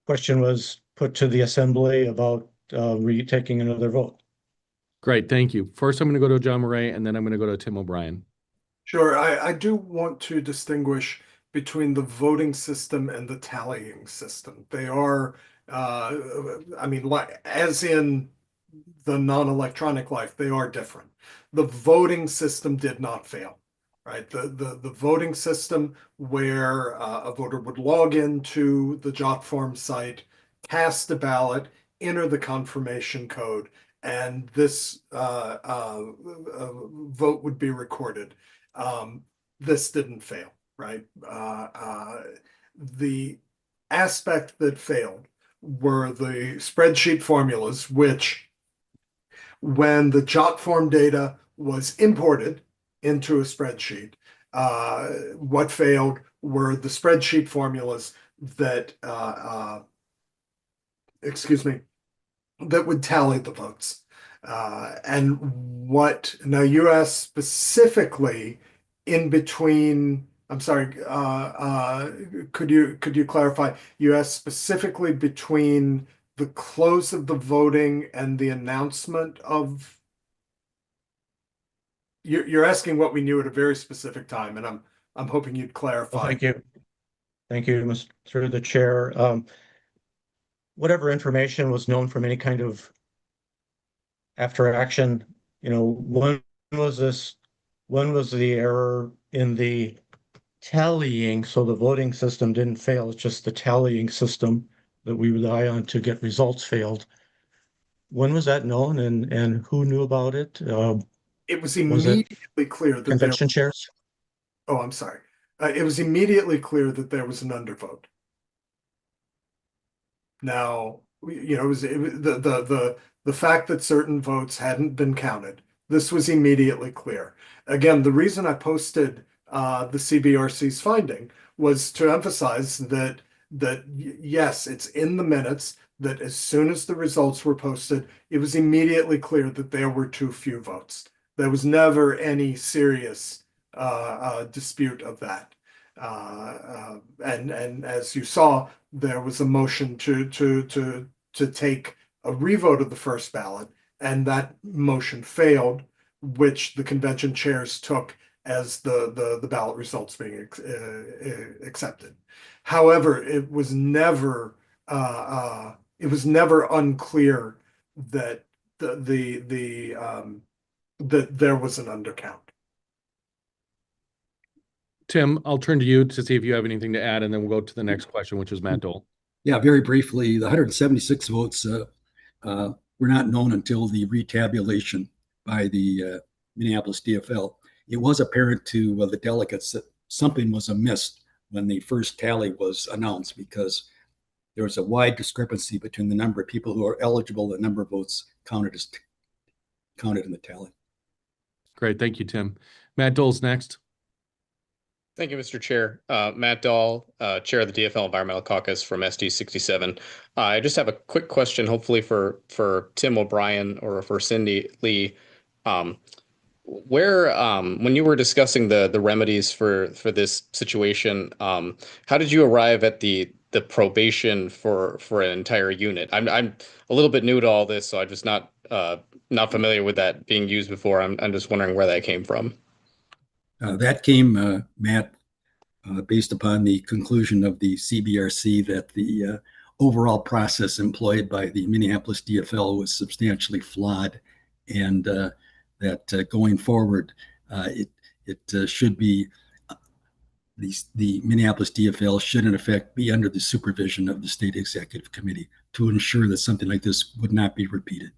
question was put to the assembly about retaking another vote? Great, thank you. First, I'm going to go to John Murray, and then I'm going to go to Tim O'Brien. Sure, I do want to distinguish between the voting system and the tallying system. They are, I mean, like, as in the non-electronic life, they are different. The voting system did not fail, right? The voting system where a voter would log into the JotForm site, cast a ballot, enter the confirmation code, and this vote would be recorded. This didn't fail, right? The aspect that failed were the spreadsheet formulas, which when the JotForm data was imported into a spreadsheet, what failed were the spreadsheet formulas that, that would tally the votes. And what, now you asked specifically in between, I'm sorry, could you clarify? You asked specifically between the close of the voting and the announcement of, you're asking what we knew at a very specific time, and I'm hoping you'd clarify. Well, thank you. Thank you, Mr. the Chair. Whatever information was known from any kind of after action, when was the error in the tallying, so the voting system didn't fail, it's just the tallying system that we rely on to get results failed. When was that known, and who knew about it? It was immediately clear that convention chairs? Oh, I'm sorry. It was immediately clear that there was an undervote. Now, it was the fact that certain votes hadn't been counted. This was immediately clear. Again, the reason I posted the CBRC's finding was to emphasize that yes, it's in the minutes that as soon as the results were posted, it was immediately clear that there were too few votes. There was never any serious dispute of that. And as you saw, there was a motion to take a revote of the first ballot, and that motion failed, which the convention chairs took as the ballot results being accepted. However, it was never unclear that that there was an undercount. Tim, I'll turn to you to see if you have anything to add, and then we'll go to the next question, which is Matt Dole. Yeah, very briefly, the 176 votes were not known until the retabulation by the Minneapolis DFL. It was apparent to the delegates that something was amiss when the first tally was announced, because there was a wide discrepancy between the number of people who are eligible and the number of votes counted in the tally. Great, thank you, Tim. Matt Dole's next. Thank you, Mr. Chair. Matt Dahl, Chair of the DFL Environmental Caucus from SD 67. I just have a quick question, hopefully for Tim O'Brien or for Cindy Lee. When you were discussing the remedies for this situation, how did you arrive at the probation for an entire unit? I'm a little bit new to all this, so I'm just not familiar with that being used before. I'm just wondering where that came from. That came, Matt, based upon the conclusion of the CBRC that the overall process employed by the Minneapolis DFL was substantially flawed, and that going forward, it should be the Minneapolis DFL should in effect be under the supervision of the State Executive Committee to ensure that something like this would not be repeated.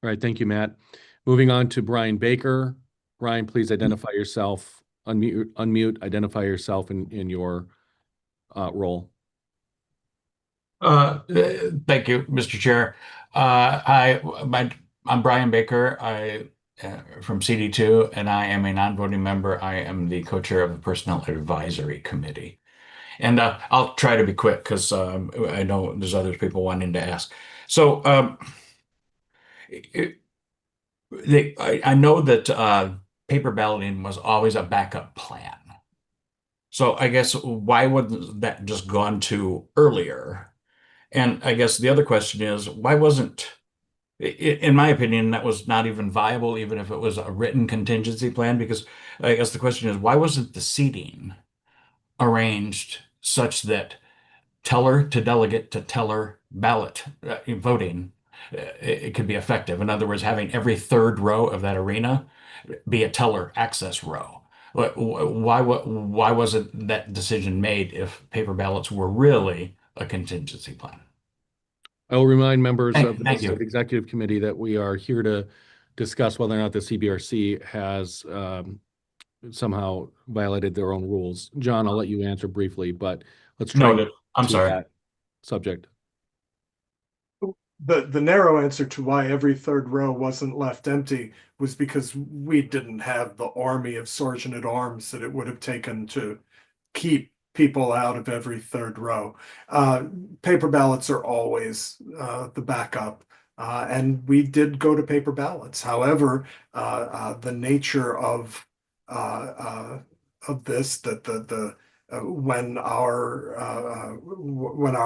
All right, thank you, Matt. Moving on to Brian Baker. Brian, please identify yourself, unmute, identify yourself in your role. Thank you, Mr. Chair. I'm Brian Baker. From CD2, and I am a non-voting member. I am the co-chair of the Personnel Advisory Committee. And I'll try to be quick because I know there's other people wanting to ask. So I know that paper balloting was always a backup plan. So I guess why wouldn't that just gone to earlier? And I guess the other question is, why wasn't, in my opinion, that was not even viable, even if it was a written contingency plan, because I guess the question is, why wasn't the seating arranged such that teller to delegate to teller ballot voting, it could be effective? In other words, having every third row of that arena be a teller access row. Why wasn't that decision made if paper ballots were really a contingency plan? I will remind members of the Thank you. State Executive Committee that we are here to discuss whether or not the CBRC has somehow violated their own rules. John, I'll let you answer briefly, but let's try Noted. I'm to sorry. that subject. The narrow answer to why every third row wasn't left empty was because we didn't have the army of sergeant at arms that it would have taken to keep people out of every third row. Paper ballots are always the backup, and we did go to paper ballots. However, the nature of this, that when our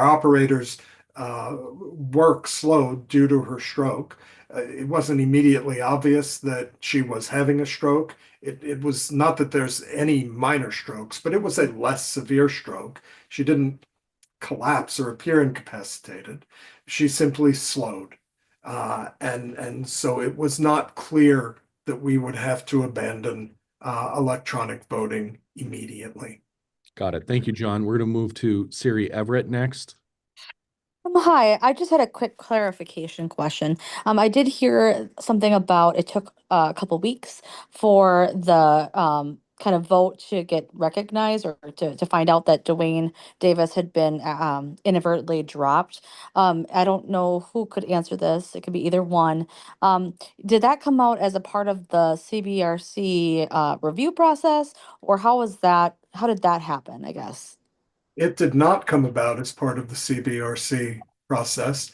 operators work slowed due to her stroke, it wasn't immediately obvious that she was having a stroke. It was not that there's any minor strokes, but it was a less severe stroke. She didn't collapse or appear incapacitated. She simply slowed. And so it was not clear that we would have to abandon electronic voting immediately. Got it. Thank you, John. We're going to move to Siri Everett next. Hi, I just had a quick clarification question. I did hear something about it took a couple weeks for the kind of vote to get recognized or to find out that Dwayne Davis had been inadvertently dropped. I don't know who could answer this. It could be either one. Did that come out as a part of the CBRC review process, or how did that happen, I guess? It did not come about as part of the CBRC process.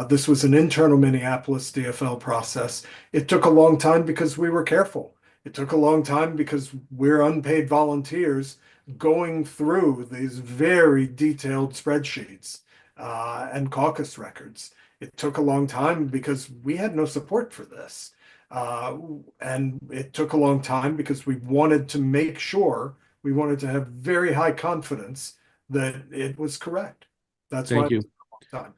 This was an internal Minneapolis DFL process. It took a long time because we were careful. It took a long time because we're unpaid volunteers going through these very detailed spreadsheets and caucus records. It took a long time because we had no support for this. And it took a long time because we wanted to make sure, we wanted to have very high confidence that it was correct. That's why Thank you. time.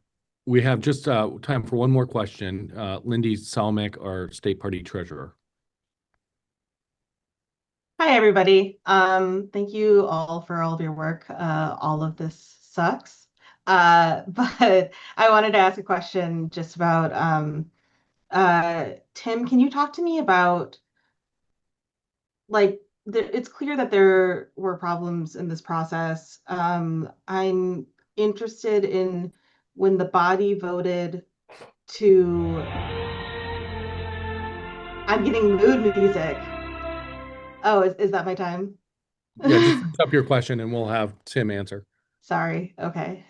We have just time for one more question. Lindy Salmek, our state party treasurer. Hi, everybody. Thank you all for all of your work. All of this sucks. But I wanted to ask a question just about Tim, can you talk to me about it's clear that there were problems in this process. I'm interested in when the body voted to, I'm getting mood music. Oh, is that my time? Yeah, just finish up your question and we'll have Tim answer. Sorry. Okay.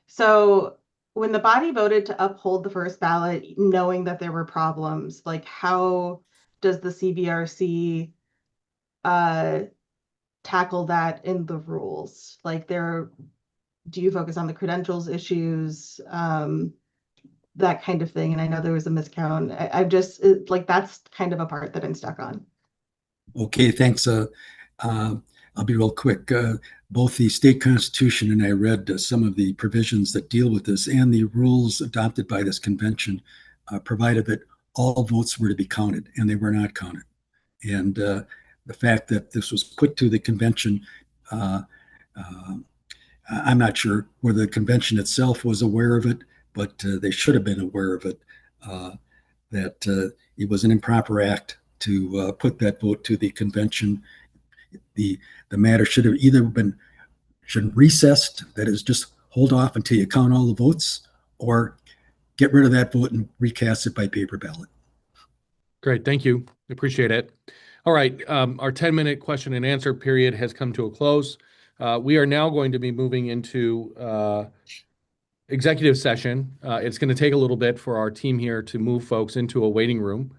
So when the body voted to uphold the first ballot, knowing that there were problems, like how does the CBRC tackle that in the rules? Like do you focus on the credentials issues, that kind of thing? And I know there was a miscount. I've just that's kind of a part that I'm stuck on. Okay, thanks. I'll be real quick. Both the state constitution and I read some of the provisions that deal with this, and the rules adopted by this convention provided that all votes were to be counted, and they were not counted. And the fact that this was put to the convention, I'm not sure whether the convention itself was aware of it, but they should have been aware of it, that it was an improper act to put that vote to the convention. The matter should have either been recessed, that is, just hold off until you count all the votes, or get rid of that vote and recast it by paper ballot. Great, thank you. Appreciate it. All right, our 10-minute question and answer period has come to a close. We are now going to be moving into executive session. It's going to take a little bit for our team here to move folks into a waiting room.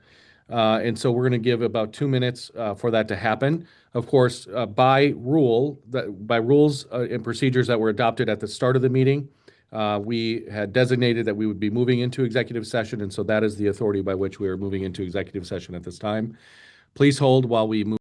And so we're going to give about 2 minutes for that to happen. Of course, by rules and procedures that were adopted at the start of the meeting, we had designated that we would be moving into executive session. And so that is the authority by which we are moving into executive session at this time. Please hold while we move.